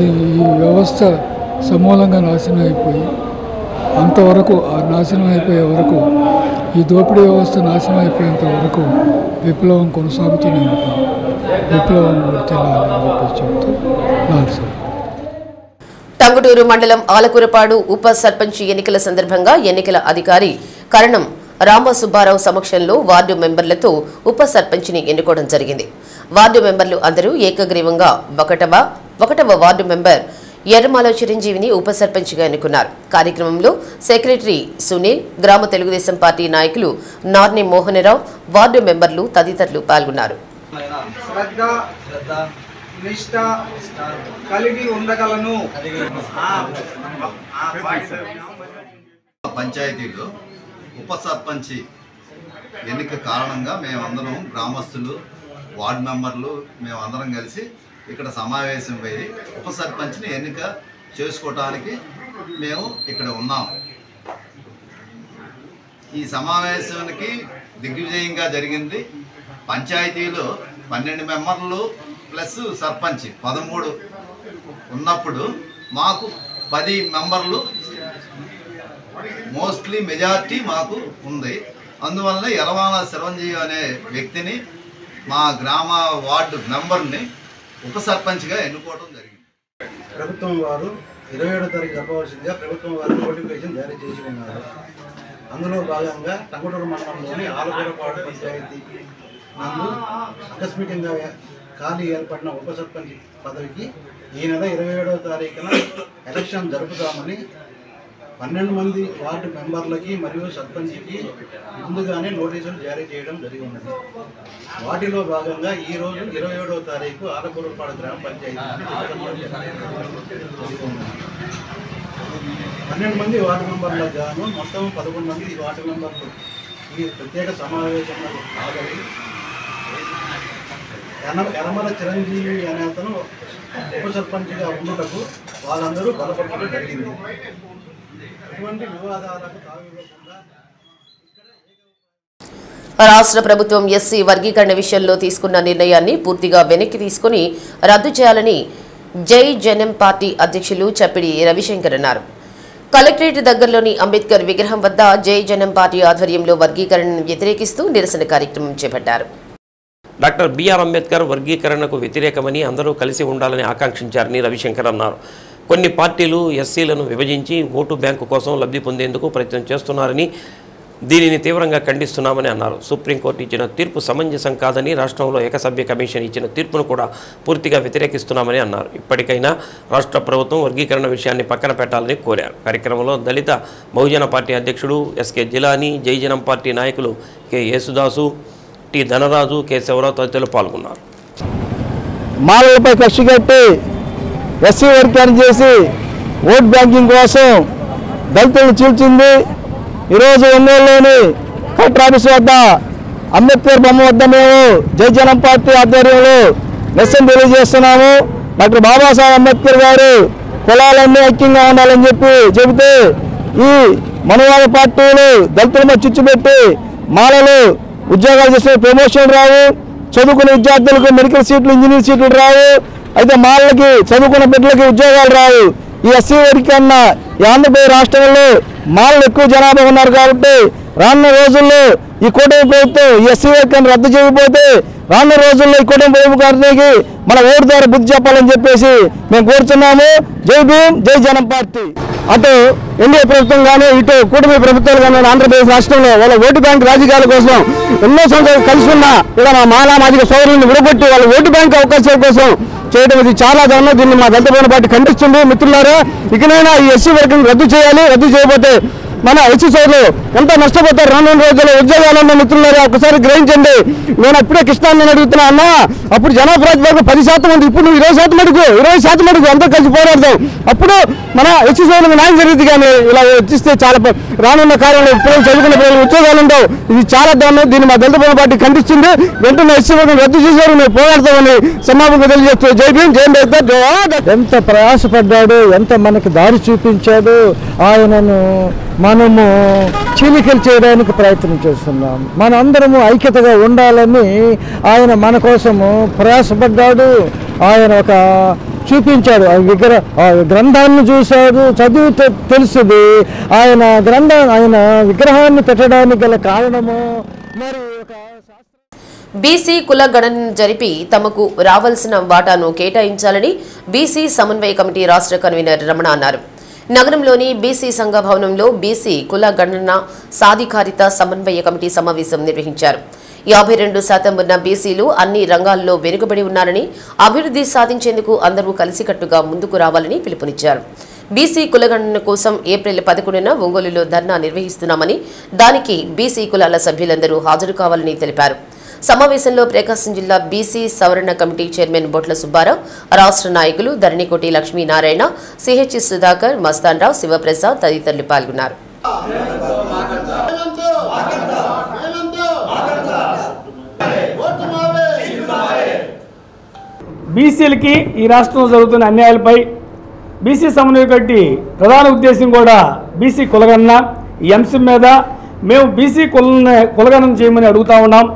వ్యవస్థ సమూలంగా నాశనం అయిపోయి అంతవరకు, ఆ నాశనం అయిపోయే వరకు, ఈ దోపిడీ వ్యవస్థ నాశనం అయిపోయేంత వరకు విప్లవం కొనసాగుతూనే ఉంటుంది. విప్లవం వర్తిల్లాలని చెప్పి చెప్తూ నాలుగు. టంగుటూరు మండలం ఆలకూరపాడు ఉప సర్పంచ్ ఎన్నికల సందర్భంగా ఎన్నికల అధికారి కరణం రామసుబ్బారావు సమక్షంలో వార్డు మెంబర్లతో ఉప సర్పంచ్ని ఎన్నుకోవడం జరిగింది. వార్డు మెంబర్లు అందరూ ఏకగ్రీవంగా ఒకటవ వార్డు మెంబర్ ఎర్రమాల చిరంజీవిని ఉప సర్పంచ్గా ఎన్నుకున్నారు. కార్యక్రమంలో సెక్రటరీ సునీల్, గ్రామ తెలుగుదేశం పార్టీ నాయకులు నార్ని మోహనరావు, వార్డు మెంబర్లు తదితరులు పాల్గొన్నారు. పంచాయతీలో ఉప సర్పంచి ఎన్నిక కారణంగా మేమందరం గ్రామస్తులు, వార్డు మెంబర్లు మేమందరం కలిసి ఇక్కడ సమావేశం పోయి ఉప సర్పంచ్ని ఎన్నిక చేసుకోవటానికి మేము ఇక్కడ ఉన్నాము. ఈ సమావేశానికి దిగ్విజయంగా జరిగింది. పంచాయతీలో 12 మెంబర్లు ప్లస్ సర్పంచ్ 13 ఉన్నప్పుడు మాకు 10 మెంబర్లు మోస్ట్లీ మెజార్టీ మాకు ఉంది. అందువల్ల ఎర్రమాల చిరంజీవి అనే వ్యక్తిని మా గ్రామ వార్డు మెంబర్ని ఉప సర్పంచ్గా ఎన్నుకోవడం జరిగింది. ప్రభుత్వం వారు 27వ తారీఖు జరపవలసిందిగా ప్రభుత్వం వారు నోటిఫికేషన్ జారీ చేసి ఉన్నారు. అందులో భాగంగా టంగుటూరు మండలంలోని ఆలకూరపాడు పంచాయతీ నందు ఆకస్మికంగా ఖాళీ ఏర్పడిన ఉప సర్పంచ్ పదవికి ఈ నెల 27వ తారీఖున ఎలక్షన్ జరుపుతామని 12 మంది వార్డు మెంబర్లకి మరియు సర్పంచ్కి ముందుగానే నోటీసులు జారీ చేయడం జరిగినది. వాటిలో భాగంగా ఈరోజు 27వ తారీఖు ఆలకూరపాడు గ్రామ పంచాయతీ 12 మంది వార్డు మెంబర్లకు గాను మొత్తం 11 మంది వార్డు మెంబర్లు ఈ ప్రత్యేక సమావేశంలో హాజరై ఎర్రమల చిరంజీవి అనే అతను ఉప సర్పంచ్గా ఉండటకు వాళ్ళందరూ బలపడటం జరిగింది. రాష్ట్ర ప్రభుత్వం ఎస్సీ వర్గీకరణ విషయంలో తీసుకున్న నిర్ణయాన్ని పూర్తిగా వెనక్కి తీసుకుని రద్దు చేయాలని జై జనం పార్టీ అధ్యక్షులు చప్పిడి రవిశంకర్ అన్నారు. కలెక్టరేట్ దగ్గరలోని అంబేద్కర్ విగ్రహం వద్ద జై జనం పార్టీ ఆధ్వర్యంలో వర్గీకరణను వ్యతిరేకిస్తూ నిరసన కార్యక్రమం చేపట్టారు. డాక్టర్ బిఆర్ అంబేద్కర్ వర్గీకరణకు వ్యతిరేకమని అందరూ కలిసి ఉండాలని ఆకాంక్షించారని రవిశంకర్ అన్నారు. కొన్ని పార్టీలు ఎస్సీలను విభజించి ఓటు బ్యాంకు కోసం లబ్ధి పొందేందుకు ప్రయత్నం చేస్తున్నారని, దీనిని తీవ్రంగా ఖండిస్తున్నామని అన్నారు. సుప్రీంకోర్టు ఇచ్చిన తీర్పు సమంజసం కాదని, రాష్ట్రంలో ఏకసభ్య కమిషన్ ఇచ్చిన తీర్పును కూడా పూర్తిగా వ్యతిరేకిస్తున్నామని అన్నారు. ఇప్పటికైనా రాష్ట్ర ప్రభుత్వం వర్గీకరణ విషయాన్ని పక్కన పెట్టాలని కోరారు. కార్యక్రమంలో దళిత బహుజన పార్టీ అధ్యక్షుడు ఎస్కే జిలానీ, జై జనం పార్టీ నాయకులు K Yesudasu, T Dhanaraju, K Sivarao తదితరులు పాల్గొన్నారు. మాలలపై కక్ష కట్టి ఎస్సీ వర్గీకరణ చేసి ఓట్ బ్యాంకింగ్ కోసం దళితులను చీల్చింది. ఈరోజు ఒంగోలులోని కలెక్టర్ ఆఫీస్ వద్ద అంబేద్కర్ బొమ్మ వద్ద మేము జై జనం పార్టీ ఆధ్వర్యంలో నిరసన తెలియజేస్తున్నాము. డాక్టర్ బాబాసాహెబ్ అంబేద్కర్ గారు కులాలన్నీ ఐక్యంగా ఉండాలని చెబితే ఈ మనువాద పార్టీలు దళితుల మీద చిచ్చుపెట్టి మాలలు ఉద్యోగాలు చేసే ప్రమోషన్ రావు, చదువుకునే విద్యార్థులకు మెడికల్ సీట్లు, ఇంజనీర్ సీట్లు రావు, అయితే మాలలకి చదువుకున్న బిడ్డలకి ఉద్యోగాలు రావు. ఈ ఎస్సీ వర్గీకరణ ఈ ఆంధ్రప్రదేశ్ రాష్ట్రంలో మాలలు ఎక్కువ జనాభా ఉన్నారు కాబట్టి రానున్న రోజుల్లో ఈ కూటమి ప్రభుత్వం ఈ ఎస్సీ వర్గీకరణ రద్దు చేయకపోతే రానున్న రోజుల్లో ఈ కూటమి ప్రభుత్వానికి మన ఓటు ద్వారా బుద్ధి చెప్పాలని చెప్పేసి మేము కోరుతున్నాము. జై భీమ్, జై జనం పార్టీ. అటు ఎన్డీఏ ప్రభుత్వం కానీ ఇటు కూటమి ప్రభుత్వాలు కానీ ఆంధ్రప్రదేశ్ రాష్ట్రంలో వాళ్ళ ఓటు బ్యాంక్ రాజకీయాల కోసం ఎన్నో సంవత్సరాలు కలిసి ఉన్న ఇలా మా మాలామాదిక సోదరులను విడగొట్టి వాళ్ళ ఓటు బ్యాంక్ అవకాశాల కోసం చేయడం ఇది చాలా దారుణం. దీన్ని మా దళిత భవన పార్టీ ఖండిస్తుంది. మిత్రులారా, ఇకనైనా ఈ ఎస్సీ వర్గం రద్దు చేయాలి. రద్దు చేయకపోతే మన ఎస్సీ సోదరులు ఎంత నష్టపోతారు. రానున్న రోజుల్లో ఉద్యోగాలన్న మిత్రులారా ఒకసారి గ్రహించండి. నేను అప్పుడే కృష్ణాన్ని అడుగుతున్నా అన్న, అప్పుడు జనాభా ప్రాతిపదికన 10% ఉంది, ఇప్పుడు నువ్వు 20% అడుగు, 20% అడుగు, అందరూ కలిసి పోరాడదాం. అప్పుడు మన ఎస్సీ సోదరులకు న్యాయం జరిగింది. కానీ ఇలా వచ్చిస్తే చాలా రానున్న కార్యంలో పిల్లలు చదువుకున్న పిల్లలు ఉద్యోగాలు ఉండవు. ఇది చాలా దారుణం. దీన్ని మా దళిత భవన పార్టీ ఖండిస్తుంది. వెంటనే ఎస్సీ వర్గం రద్దు చేశారు, మేము పోరాడతామని సమాపంగా తెలియజేస్తూ జై భీమ్, జై అంబేద్కర్. ఎంత ప్రయాసపడ్డాడు, ఎంత మనకి దారి చూపించాడు. ఆయనను మనము చీలికలు చేయడానికి ప్రయత్నం చేస్తున్నాం. మనందరము ఐక్యతగా ఉండాలని ఆయన మన కోసము ప్రయాసపడ్డాడు. ఆయన ఒక చూపించాడు, ఆ గ్రంథాన్ని చూశాడు, చదివితే తెలుసుది. ఆయన విగ్రహాన్ని పెట్టడానికి గల కారణము మరి బీసీ కుల గణన జరిపి తమకు రావాల్సిన వాటాను కేటాయించాలని బీసీ సమన్వయ కమిటీ రాష్ట్ర కన్వీనర్ రమణ అన్నారు. నగరంలోని బీసీ సంఘ భవనంలో బీసీ కుల గణన సాధికారిత సమన్వయ కమిటీ సమావేశం నిర్వహించారు. 52% ఉన్న బీసీలు అన్ని రంగాల్లో వెనుకబడి ఉన్నారని, అభివృద్ధి సాధించేందుకు అందరూ కలిసికట్టుగా ముందుకు రావాలని పిలుపునిచ్చారు. బీసీ కులగణన కోసం ఏప్రిల్ 11న ఒంగోలులో ధర్నా నిర్వహిస్తున్నామని, దానికి బీసీ కులాల సభ్యులందరూ హాజరు కావాలని తెలిపారు. సమావేశంలో ప్రకాశం జిల్లా బీసీ సవరణ కమిటీ చైర్మన్ బొట్ల సుబ్బారావు, రాష్ట్ర నాయకులు ధరణికోటి లక్ష్మీనారాయణ, సిహెచ్ సుధాకర్, మస్తాన్ రావు, శివప్రసాద్ తదితరులు పాల్గొన్నారు. బీసీలకి ఈ రాష్ట్రంలో జరుగుతున్న అన్యాయాలపై బీసీ సమన్వయ కమిటీ ప్రధాన ఉద్దేశం కూడా బీసీ కులగణన. ఈ అంశం మీద మేము బీసీ కులగణన చేయమని అడుగుతా ఉన్నాం.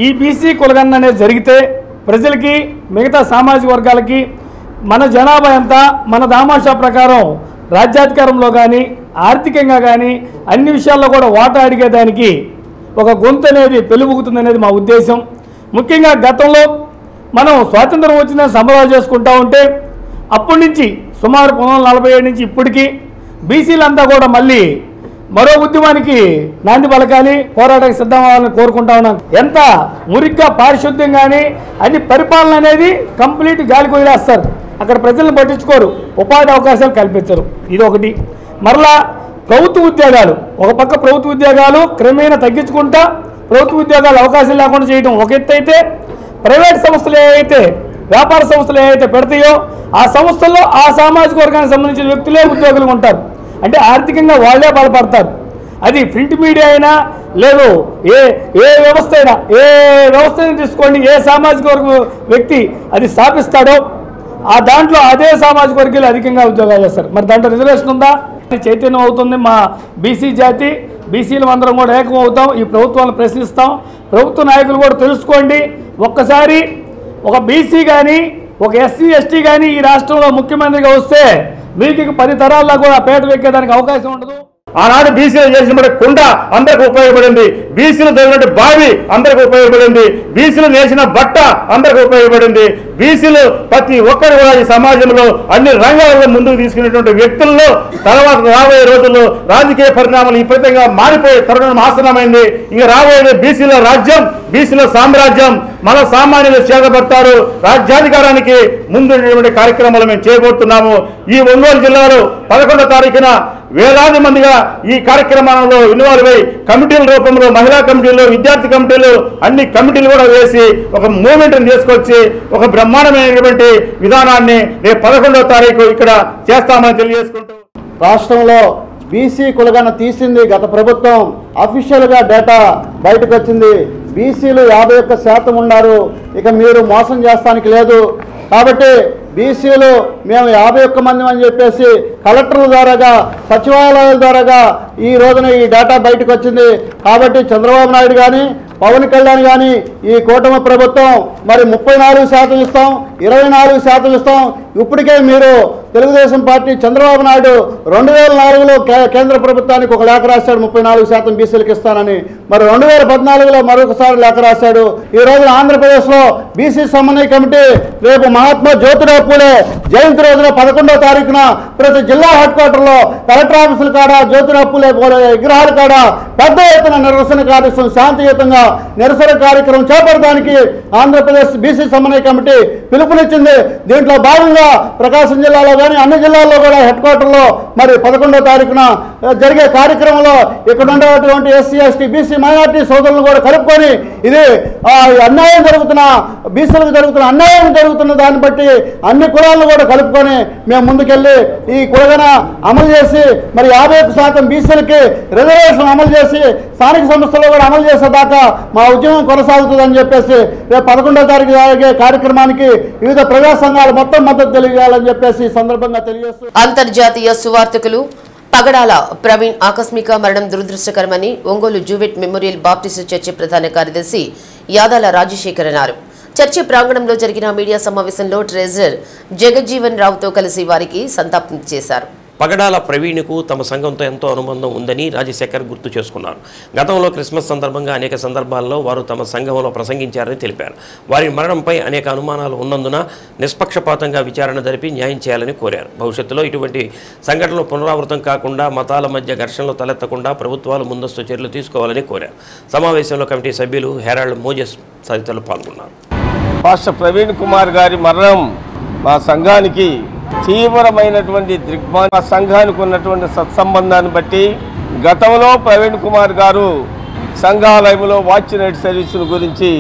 ఈ బీసీ కులగణన అనేది జరిగితే ప్రజలకి, మిగతా సామాజిక వర్గాలకి మన జనాభా ఎంత, మన దామాషా ప్రకారం రాజ్యాధికారంలో కానీ ఆర్థికంగా కానీ అన్ని విషయాల్లో కూడా వాటా అడిగేదానికి ఒక గొంతు అనేది పెళ్ళుబుగుతుందనేది మా ఉద్దేశం. ముఖ్యంగా గతంలో మనం స్వాతంత్రం వచ్చిన సంబరాలు చేసుకుంటూ ఉంటే అప్పటి నుంచి సుమారు 1947 నుంచి ఇప్పటికీ బీసీలంతా కూడా మళ్ళీ మరో ఉద్యమానికి నాంది పలకాలి, పోరాటానికి సిద్ధం అవ్వాలని కోరుకుంటా ఉన్నాం. ఎంత మురిగ్గా పారిశుద్ధ్యం కానీ అన్ని పరిపాలన అనేది కంప్లీట్ గాలికి వదిలేస్తారు. అక్కడ ప్రజలను పట్టించుకోరు, ఉపాధి అవకాశాలు కల్పించరు. ఇది ఒకటి. మరలా ప్రభుత్వ ఉద్యోగాలు, ఒక పక్క ప్రభుత్వ ఉద్యోగాలు క్రమేణా తగ్గించుకుంటా ప్రభుత్వ ఉద్యోగాలు అవకాశం లేకుండా చేయడం ఒక ఎత్తు అయితే, ప్రైవేట్ సంస్థలు ఏవైతే వ్యాపార సంస్థలు ఏవైతే పెడతాయో ఆ సంస్థల్లో ఆ సామాజిక వర్గానికి సంబంధించిన వ్యక్తులే ఉద్యోగులు ఉంటారు. అంటే ఆర్థికంగా వాళ్ళే బలపడతారు. అది ప్రింట్ మీడియా అయినా లేదు, ఏ వ్యవస్థ అయినా, ఏ వ్యవస్థని తీసుకోండి, ఏ సామాజిక వర్గ వ్యక్తి అది స్థాపిస్తాడో ఆ దాంట్లో అదే సామాజిక వర్గాలు అధికంగా ఉద్యోగాలు చేస్తారు. మరి దాంట్లో రిజర్వేషన్ ఉందా? చైతన్యం అవుతుంది మా బీసీ జాతి. బీసీలు అందరం కూడా ఏకం అవుతాం, ఈ ప్రభుత్వాలను ప్రశ్నిస్తాం. ప్రభుత్వ నాయకులు కూడా తెలుసుకోండి, ఒక్కసారి ఒక బీసీ కానీ ఒక ఎస్సీ ఎస్టీ కానీ ఈ రాష్ట్రంలో ముఖ్యమంత్రిగా వస్తే మీకు 10 తరాల్లో కూడా పేట ఎక్కేదానికి అవకాశం ఉండదు. ఆనాడు బీసీలు చేసిన కుండ అందరికి ఉపయోగపడింది, బీసీలు తగినట్టు బావి అందరికి ఉపయోగపడింది, బీసీలు నేసిన బట్ట అందరికి ఉపయోగపడింది. బీసీలు ప్రతి ఒక్కరు కూడా ఈ సమాజంలో అన్ని రంగాలలో ముందుకు తీసుకునేటువంటి వ్యక్తుల్లో తర్వాత రాబోయే రోజుల్లో రాజకీయ పరిణామాలు విపరీతంగా మారిపోయే తరుణం ఆసనమైంది. ఇంకా రాబోయేది బీసీల రాజ్యం, బీసీల సామ్రాజ్యం. మన సామాన్యులు చేతపడతారు. రాజ్యాధికారానికి ముందున్నటువంటి కార్యక్రమాలు మేము చేయబోతున్నాము. ఈ ఒంగోలు జిల్లాలో 11వ తారీఖున వేలాది మందిగా ఈ కార్యక్రమంలో ఇన్వాల్వ్ అయ్యి కమిటీల రూపంలో మహిళా కమిటీలు, విద్యార్థి కమిటీలు, అన్ని కమిటీలు కూడా వేసి ఒక మూవ్మెంట్ని తీసుకొచ్చి ఒక బ్రహ్మాండమైనటువంటి విధానాన్ని రేపు 11వ తారీఖు ఇక్కడ చేస్తామని తెలియజేసుకుంటూ, రాష్ట్రంలో బీసీ కులగణన తీసింది గత ప్రభుత్వం. అఫీషియల్గా డేటా బయటకు వచ్చింది. బీసీలు 51% ఉన్నారు. ఇక మీరు మోసం చేస్తానికి లేదు. కాబట్టి బీసీలు మేము 51 మంది అని చెప్పేసి కలెక్టర్ల ద్వారాగా, సచివాలయాల ద్వారాగా ఈ రోజున ఈ డేటా బయటకు వచ్చింది. కాబట్టి చంద్రబాబు నాయుడు కానీ, పవన్ కళ్యాణ్ కానీ, ఈ కూటమి ప్రభుత్వం మరి 34% ఇస్తాం, 24% ఇస్తాం, ఇప్పటికే మీరు తెలుగుదేశం పార్టీ చంద్రబాబు నాయుడు 2004లో కేంద్ర ప్రభుత్వానికి ఒక లేఖ రాశాడు 34% బీసీలకు ఇస్తానని. మరి 2014లో మరొకసారి లేఖ రాశాడు. ఈ రోజున ఆంధ్రప్రదేశ్లో బీసీ సమన్వయ కమిటీ రేపు మహాత్మా జ్యోతిరావు పూలే జయంతి రోజున 11వ తారీఖున ప్రతి జిల్లా హెడ్ క్వార్టర్లో కలెక్టర్ ఆఫీసుల కాడ జ్యోతిరావు పూలే విగ్రహాల కాడ పెద్ద ఎత్తున నిరసన కార్యక్రమం శాంతియుతంగా నిరసన కార్యక్రమం చేపట్టడానికి ఆంధ్రప్రదేశ్ బీసీ సమన్వయ కమిటీ పిలుపునిచ్చింది. దీంట్లో భాగంగా ప్రకాశం జిల్లాలో కానీ అన్ని జిల్లాల్లో కూడా హెడ్ క్వార్టర్లో మరి 11వ తారీఖున జరిగే కార్యక్రమంలో ఇక్కడ ఉండేటువంటి ఎస్సీ ఎస్టీ బీసీ మైనార్టీ సోదరులను కూడా కలుపుకొని ఇది అన్యాయం జరుగుతున్న బీసీలకు జరుగుతున్న అన్యాయం జరుగుతున్న దాన్ని బట్టి అన్ని కులాలను కూడా కలుపుకొని మేము ముందుకెళ్ళి ఈ కులగన అమలు చేసి మరి 51% బీసీలకి రిజర్వేషన్ అమలు చేసి స్థానిక సంస్థల్లో కూడా అమలు చేసేదాకా మా ఉద్యమం కొనసాగుతుందని చెప్పేసి రేపు 11వ తారీఖు జరిగే కార్యక్రమానికి వివిధ ప్రజా సంఘాలు మొత్తం మద్దతు తెలియజేయాలని చెప్పేసి ఈ సందర్భంగా తెలియజేస్తూ అంతర్జాతీయ సువార్తకులు పగడాల ప్రవీణ్ ఆకస్మిక మరణం దురదృష్టకరమని Ongole Jewett memorial baptist church ప్రధాన కార్యదర్శి యాదాల రాజశేఖర్ అన్నారు. చర్చి ప్రాంగణంలో జరిగిన మీడియా సమావేశంలో ట్రెజరర్ జగజ్జీవన్ రావుతో కలిసి వారికి సంతాపం చేశారు. పగడాల ప్రవీణ్కు తమ సంఘంతో ఎంతో అనుబంధం ఉందని రాజశేఖర్ గుర్తు చేసుకున్నారు. గతంలో క్రిస్మస్ సందర్భంగా అనేక సందర్భాల్లో వారు తమ సంఘంలో ప్రసంగించారని తెలిపారు. వారి మరణంపై అనేక అనుమానాలు ఉన్నందున నిష్పక్షపాతంగా విచారణ జరిపి న్యాయం చేయాలని కోరారు. భవిష్యత్తులో ఇటువంటి సంఘటనలు పునరావృతం కాకుండా మతాల మధ్య ఘర్షణలు తలెత్తకుండా ప్రభుత్వాలు ముందస్తు చర్యలు తీసుకోవాలని కోరారు. సమావేశంలో కమిటీ సభ్యులు హెరాల్డ్ మోజెస్ తదితరులు పాల్గొన్నారు. పాస్టర్ ప్రవీణ్ కుమార్ గారి మరణం మా సంఘానికి తీవ్రమైనటువంటి దిగ్భ్రాంతి. మా సంఘానికి ఉన్నటువంటి సత్సంబంధాన్ని బట్టి గతంలో ప్రవీణ్ కుమార్ గారు సంఘాలయంలో వాచ్ నైట్ సర్వీసుల గురించి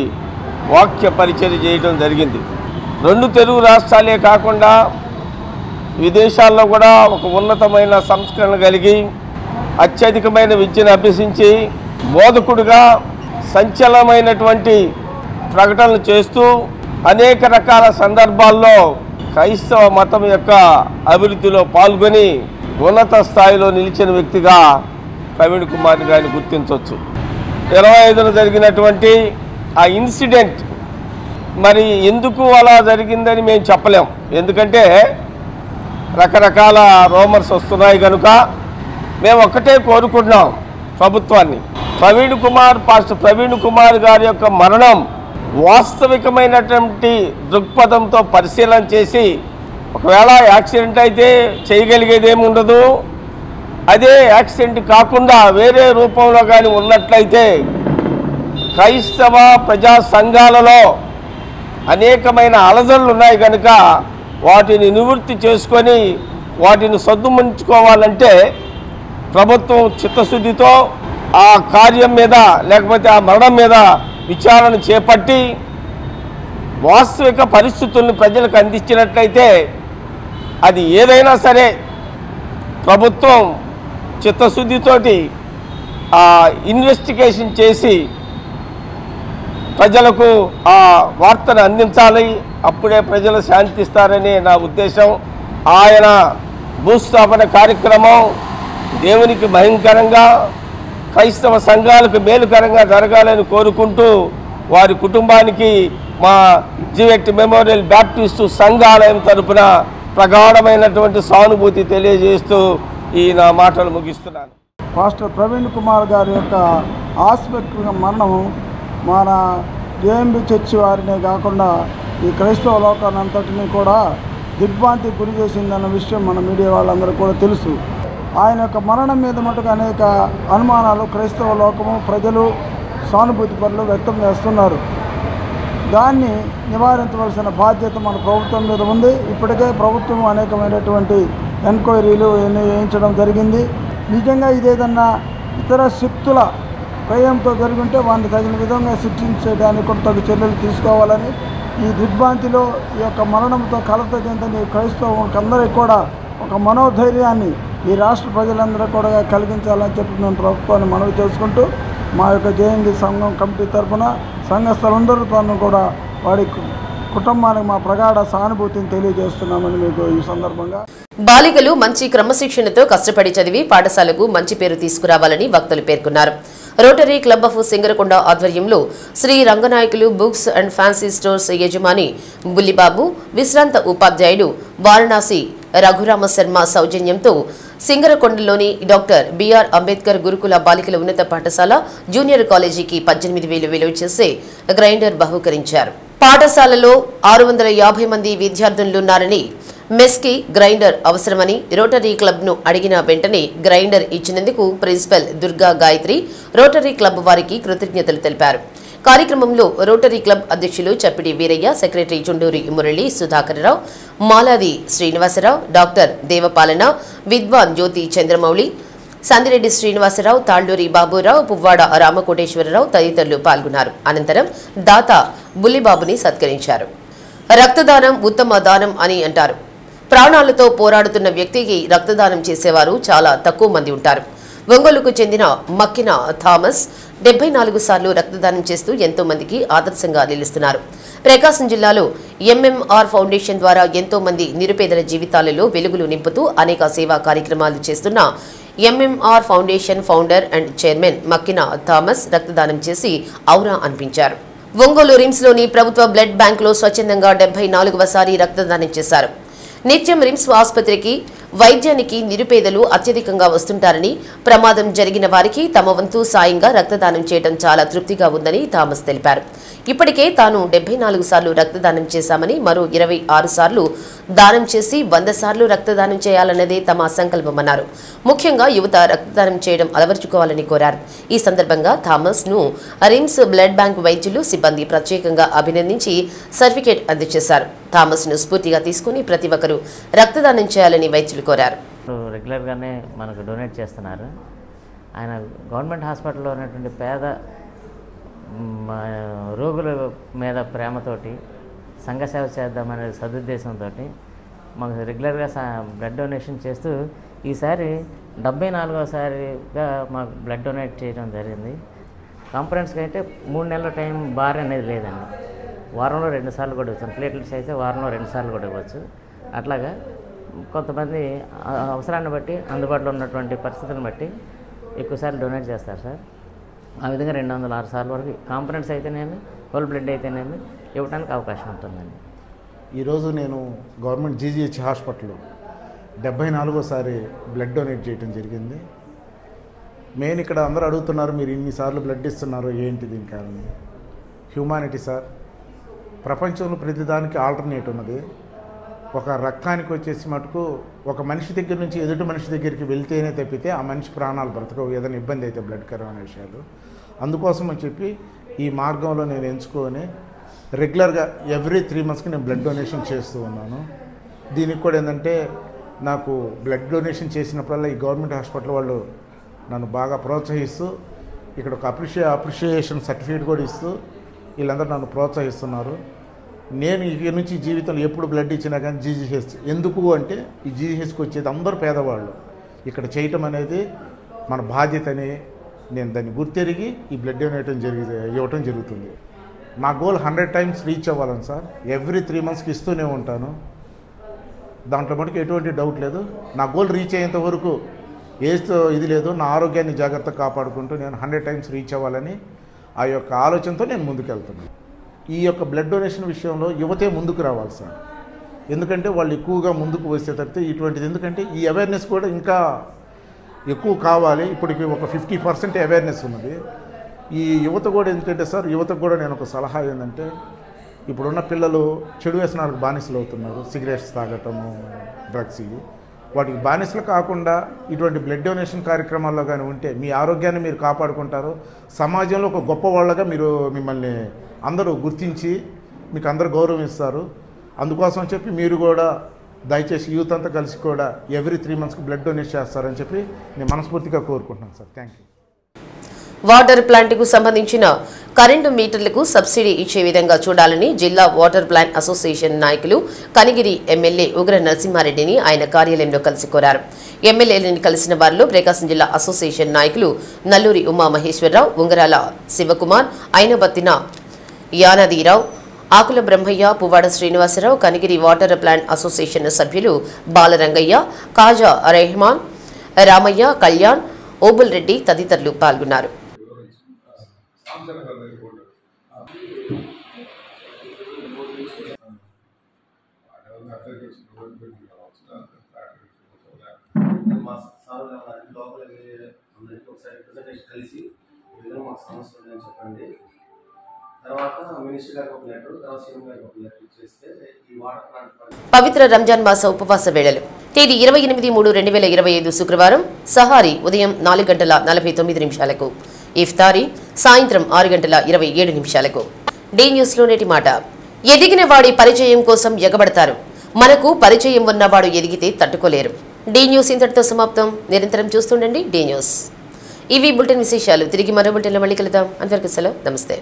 వాక్య పరిచయం చేయడం జరిగింది. 2 తెలుగు రాష్ట్రాలే కాకుండా విదేశాల్లో కూడా ఒక ఉన్నతమైన సంస్కరణ కలిగి అత్యధికమైన విద్యను అభ్యసించి బోధకుడుగా సంచలనమైనటువంటి ప్రకటనలు చేస్తూ అనేక రకాల సందర్భాల్లో క్రైస్తవ మతం యొక్క అభివృద్ధిలో పాల్గొని ఉన్నత స్థాయిలో నిలిచిన వ్యక్తిగా ప్రవీణ్ కుమార్ గారిని గుర్తించవచ్చు. 25న జరిగినటువంటి ఆ ఇన్సిడెంట్ మరి ఎందుకు అలా జరిగిందని మేము చెప్పలేం. ఎందుకంటే రకరకాల రూమర్స్ వస్తున్నాయి కనుక మేము ఒక్కటే కోరుకుంటున్నాం ప్రభుత్వాన్ని. పాస్టర్ ప్రవీణ్ కుమార్ గారి యొక్క మరణం వాస్తవికమైనటువంటి దృక్పథంతో పరిశీలన చేసి ఒకవేళ యాక్సిడెంట్ అయితే చేయగలిగేది ఏమి ఉండదు. అదే యాక్సిడెంట్ కాకుండా వేరే రూపంలో కానీ ఉన్నట్లయితే క్రైస్తవ ప్రజా సంఘాలలో అనేకమైన అలజడులు ఉన్నాయి కనుక వాటిని నివృత్తి చేసుకొని వాటిని సద్దుమణుచుకోవాలంటే ప్రభుత్వం చిత్తశుద్ధితో ఆ కార్యం మీద లేకపోతే ఆ మరణం మీద విచారణ చేపట్టి వాస్తవిక పరిస్థితులను ప్రజలకు అందించినట్లయితే అది ఏదైనా సరే ప్రభుత్వం చిత్తశుద్ధితోటి ఇన్వెస్టిగేషన్ చేసి ప్రజలకు ఆ వార్తను అందించాలి. అప్పుడే ప్రజలు శాంతిస్తారని నా ఉద్దేశం. ఆయన భూస్థాపన కార్యక్రమం దేవునికి భయంకరంగా క్రైస్తవ సంఘాలకు మేలుకరంగా జరగాలని కోరుకుంటూ వారి కుటుంబానికి మా జీవెట్ మెమోరియల్ బాప్టిస్టు సంఘాలయం తరపున ప్రగాఢమైనటువంటి సానుభూతి తెలియజేస్తూ ఈ నా మాటలు ముగిస్తున్నాను. పాస్టర్ ప్రవీణ్ కుమార్ గారి యొక్క ఆస్పెక్ట్ మరణం మన జేఎంబి చర్చి వారినే కాకుండా ఈ క్రైస్తవ లోకాన్ని అంతటినీ కూడా దిగ్భ్రాంతికి గురి చేసిందన్న విషయం మన మీడియా వాళ్ళందరూ కూడా తెలుసు. ఆయన యొక్క మరణం మీద మటుకు అనేక అనుమానాలు క్రైస్తవ లోకము ప్రజలు సానుభూతి పనులు వ్యక్తం చేస్తున్నారు. దాన్ని నివారించవలసిన బాధ్యత మన ప్రభుత్వం మీద ఉంది. ఇప్పటికే ప్రభుత్వం అనేకమైనటువంటి ఎంక్వైరీలు వేయించడం జరిగింది. నిజంగా ఇదేదన్నా ఇతర శక్తుల ప్రయంతో జరుగుంటే వారిని తగిన విధంగా శిక్షించడానికి కూడా తగు చర్యలు తీసుకోవాలని, ఈ దిగ్భ్రాంతిలో ఈ యొక్క మరణంతో కలత చెందని క్రైస్తవులందరికీ కూడా ఒక మనోధైర్యాన్ని ఈ రాష్ట్ర ప్రజలందరూ కూడా కలిగించాలని చెప్పి మేము ప్రభుత్వాన్ని మనవి చేసుకుంటూ మా యొక్క జేఎంబి సంఘం కమిటీ తరఫున సంఘస్థలందరూ తను కూడా వాడి కుటుంబానికి మా ప్రగాఢ సానుభూతిని తెలియజేస్తున్నామని మీకు ఈ సందర్భంగా. బాలికలు మంచి క్రమశిక్షణతో కష్టపడి చదివి పాఠశాలకు మంచి పేరు తీసుకురావాలని వక్తలు పేర్కొన్నారు. రోటరీ క్లబ్ ఆఫ్ సింగరకొండ ఆధ్వర్యంలో Shri Ranganayakulu books and fancy stores యజమాని బుల్లిబాబు, విశ్రాంత ఉపాధ్యాయుడు వారణాసి రఘురామ శర్మ సౌజన్యంతో సింగరకొండలోని డాక్టర్ బిఆర్ అంబేద్కర్ గురుకుల బాలికల ఉన్నత పాఠశాల జూనియర్ కాలేజీకి 18,000 విలువ చేసే గ్రైండర్ బహూకరించారు. పాఠశాలలో 650 మంది విద్యార్థులున్నారని, మెస్కి గ్రైండర్ అవసరమని రోటరీ క్లబ్ను అడిగిన వెంటనే గ్రైండర్ ఇచ్చినందుకు principal Durga Gayatri rotary club వారికి కృతజ్ఞతలు తెలిపారు. కార్యక్రమంలో రోటరీ క్లబ్ అధ్యక్షులు చప్పిడి వీరయ్య, సెక్రటరీ చుండూరి మురళి, సుధాకరరావు, మాలాది శ్రీనివాసరావు, డాక్టర్ దేవపాలన, విద్వాన్ జ్యోతి చంద్రమౌళి, సందిరెడ్డి శ్రీనివాసరావు, తాళ్లూరి బాబురావు, పువ్వాడ రామకోటేశ్వరరావు తదితరులు పాల్గొన్నారు. అనంతరం దాత బుల్లిబాబుని సత్కరించారు. రక్తదానం ఉత్తమ దానం అని అంటారు. ప్రాణాలతో పోరాడుతున్న వ్యక్తికి రక్తదానం చేసేవారు చాలా తక్కువ మంది ఉంటారు. ఒంగోలుకు చెందిన మక్కిన థామస్ 74 సార్లు రక్తదానం చేస్తూ ఎంతో మందికి ఆదర్శంగా నిలుస్తున్నారు. ప్రకాశం జిల్లాలో ఎంఎంఆర్ ఫౌండేషన్ ద్వారా ఎంతో మంది నిరుపేదల జీవితాలలో వెలుగులు నింపుతూ అనేక సేవా కార్యక్రమాలు చేస్తున్న MMR foundation founder and chairman Makkina Thomas రక్తదానం చేసి ఔరా అనిపించారు. ఒంగోలు రిమ్స్లోని ప్రభుత్వ బ్లడ్ బ్యాంకులో స్వచ్ఛందంగా 74వ సారి రక్తదానం చేశారు. నిత్యం రిమ్స్ ఆసుపత్రికి వైద్యానికి నిరుపేదలు అత్యధికంగా వస్తుంటారని, ప్రమాదం జరిగిన వారికి తమ వంతు సాయంగా రక్తదానం చేయడం చాలా తృప్తిగా ఉందని థామస్ తెలిపారు. ఇప్పటికే తాను 74 సార్లు రక్తదానం చేశామని, మరో 26 సార్లు దానం చేసి 100 సార్లు రక్తదానం చేయాలన్నదే తమ సంకల్పమన్నారు. ముఖ్యంగా యువత రక్తదానం చేయడం అలవర్చుకోవాలని కోరారు. ఈ సందర్భంగా థామస్ ను రిమ్స్ బ్లడ్ బ్యాంక్ వైద్యులు, సిబ్బంది ప్రత్యేకంగా అభినందించి సర్టిఫికేట్ అందజేశారు. థామస్ ను స్ఫూర్తిగా తీసుకుని ప్రతి ఒక్కరూ రక్తదానం చేయాలని వైద్యులు కోరారు. రెగ్యులర్గానే మనకు డొనేట్ చేస్తున్నారు. ఆయన గవర్నమెంట్ హాస్పిటల్లో ఉన్నటువంటి పేద రోగుల మీద ప్రేమతోటి సంఘ సేవ చేద్దామనే సదుద్దేశంతో మాకు రెగ్యులర్గా బ్లడ్ డొనేషన్ చేస్తూ ఈసారి 74వ సారిగా మాకు బ్లడ్ డొనేట్ చేయడం జరిగింది. కాంపరెన్స్కి అయితే 3 నెలల టైం బార్ అనేది లేదండి. వారంలో 2 సార్లు కూడా ఇవ్వచ్చు. ప్లేట్లెట్స్ అయితే వారంలో 2 సార్లు కూడా ఇవ్వచ్చు. అట్లాగా కొంతమంది అవసరాన్ని బట్టి, అందుబాటులో ఉన్నటువంటి పరిస్థితులను బట్టి ఎక్కువసార్లు డొనేట్ చేస్తారు సార్. ఆ విధంగా 206 సార్లు వరకు కాంపరెన్స్ అయితేనేమి, హోల్ బ్లడ్ అయితేనేమి ఇవ్వడానికి అవకాశం ఉంటుందండి. ఈరోజు నేను గవర్నమెంట్ జీజీహెచ్ హాస్పిటల్లో 74వ బ్లడ్ డొనేట్ చేయడం జరిగింది. మెయిన్ ఇక్కడ అందరూ అడుగుతున్నారు, మీరు ఇన్నిసార్లు బ్లడ్ ఇస్తున్నారు ఏంటి దీని కారణం? Humanity sir. ప్రపంచంలో ప్రతిదానికి ఆల్టర్నేట్ ఉన్నది. ఒక రక్తానికి వచ్చేసి మటుకు ఒక మనిషి దగ్గర నుంచి ఎదుటి మనిషి దగ్గరికి వెళ్తేనే తప్పితే ఆ మనిషి ప్రాణాలు బ్రతకవు, ఏదైనా ఇబ్బంది అయితే బ్లడ్ కరోనా విషయాలు. అందుకోసం అని చెప్పి ఈ మార్గంలో నేను ఎంచుకొని రెగ్యులర్గా ఎవ్రీ 3 మంత్స్కి నేను బ్లడ్ డొనేషన్ చేస్తూ ఉన్నాను. దీనికి కూడా ఏంటంటే నాకు బ్లడ్ డొనేషన్ చేసినప్పుడల్లా ఈ గవర్నమెంట్ హాస్పిటల్ వాళ్ళు నన్ను బాగా ప్రోత్సహిస్తూ ఇక్కడ ఒక అప్రిషియేషన్ సర్టిఫికేట్ కూడా ఇస్తూ వీళ్ళందరూ నన్ను ప్రోత్సహిస్తున్నారు. నేను ఇక నుంచి జీవితంలో ఎప్పుడు బ్లడ్ ఇచ్చినా కానీ జీజీహెచ్ ఎందుకు అంటే ఈ జీజీహెచ్కి వచ్చేది అందరూ పేదవాళ్ళు. ఇక్కడ చేయటం అనేది మన బాధ్యతని నేను దాన్ని గుర్తెరిగి ఈ బ్లడ్ ఇవ్వటం జరుగుతుంది. నా గోల్ 100 times రీచ్ అవ్వాలని సార్. ఎవ్రీ 3 మంత్స్కి ఇస్తూనే ఉంటాను. దాంట్లో మటుకు ఎటువంటి డౌట్ లేదు. నా గోల్ రీచ్ అయ్యేంత వరకు ఏదో ఇది లేదు. నా ఆరోగ్యాన్ని జాగ్రత్తగా కాపాడుకుంటూ నేను 100 times రీచ్ అవ్వాలని ఆ యొక్క ఆలోచనతో నేను ముందుకెళ్తున్నాను. ఈ యొక్క బ్లడ్ డొనేషన్ విషయంలో యువతే ముందుకు రావాలి సార్. ఎందుకంటే వాళ్ళు ఎక్కువగా ముందుకు వస్తే తప్పితే ఇటువంటిది, ఎందుకంటే ఈ అవేర్నెస్ కూడా ఇంకా ఎక్కువ కావాలి. ఇప్పటికి ఒక 50% అవేర్నెస్ ఉన్నది. ఈ యువత కూడా ఎందుకంటే సార్, యువతకు కూడా నేను ఒక సలహా ఏంటంటే, ఇప్పుడున్న పిల్లలు చెడు వ్యసనాలకు బానిసలు అవుతున్నారు. సిగరెట్స్ తాగటము, డ్రగ్స్, వాటికి బానిసలు కాకుండా ఇటువంటి బ్లడ్ డొనేషన్ కార్యక్రమాల్లో కానీ ఉంటే మీ ఆరోగ్యాన్ని మీరు కాపాడుకుంటారు. సమాజంలో ఒక గొప్ప వాళ్ళగా మిమ్మల్ని అందరూ గుర్తించి మీకు అందరూ గౌరవం ఇస్తారు. అందుకోసం చెప్పి మీరు కూడా దయచేసి యూత్ అంతా కలిసి కూడా ఎవ్రీ 3 మంత్స్కి బ్లడ్ డొనేట్ చేస్తారని చెప్పి నేను మనస్ఫూర్తిగా కోరుకుంటున్నాను సార్. Thank you. వాటర్ ప్లాంట్కు సంబంధించిన కరెంటు మీటర్లకు సబ్సిడీ ఇచ్చే విధంగా చూడాలని జిల్లా వాటర్ ప్లాంట్ అసోసియేషన్ నాయకులు కనిగిరి ఎమ్మెల్యే ఉగ్ర నరసింహారెడ్డిని ఆయన కార్యాలయంలో కలిసి కోరారు. ఎమ్మెల్యేలను కలిసిన వారిలో ప్రకాశం జిల్లా అసోసియేషన్ నాయకులు Nalluri Umamaheswararao, Ungarala Sivakumar, Ainabathina Yanadirao, Akula Brahmaiah, Puvvada Srinivasarao, Kanigiri water plant association సభ్యులు బాలరంగయ్య, కాజా రెహమాన్, రామయ్య, కళ్యాణ్, ఓబుల్ రెడ్డి తదితరులు పాల్గొన్నారు. మా సార్ లోపల అందరికీ ఒకసారి రిప్రజెంటేషన్ కలిసి ఈ విధంగా మాకు సమస్య ఉందని చెప్పండి. తర్వాత మినిస్టర్ గారికి ఒక లెటర్, తర్వాత సీఎం గారికి ఒక లెటర్ ఇచ్చేస్తే ఈ వాటర్ ప్లాంట్ పవిత్ర రంజాన్ మాస ఉపవాస వేళలు తేదీ 28/3/2025 శుక్రవారం సహారీ ఉదయం 4:49 ఇఫ్తారీ సాయంత్రం 6:27 డి న్యూస్లో నేటి మాట. ఎదిగిన వాడి పరిచయం కోసం ఎగబడతారు, మనకు పరిచయం ఉన్నవాడు ఎదిగితే తట్టుకోలేరు. డి న్యూస్ ఇంతటితో సమాప్తం. నిరంతరం చూస్తుండండి డి న్యూస్. ఇవి బులెటిన్ విశేషాలు. తిరిగి మరో బులెటిన్లో మళ్ళీ కలుద్దాం. అంతవరకు సెలవు. నమస్తే.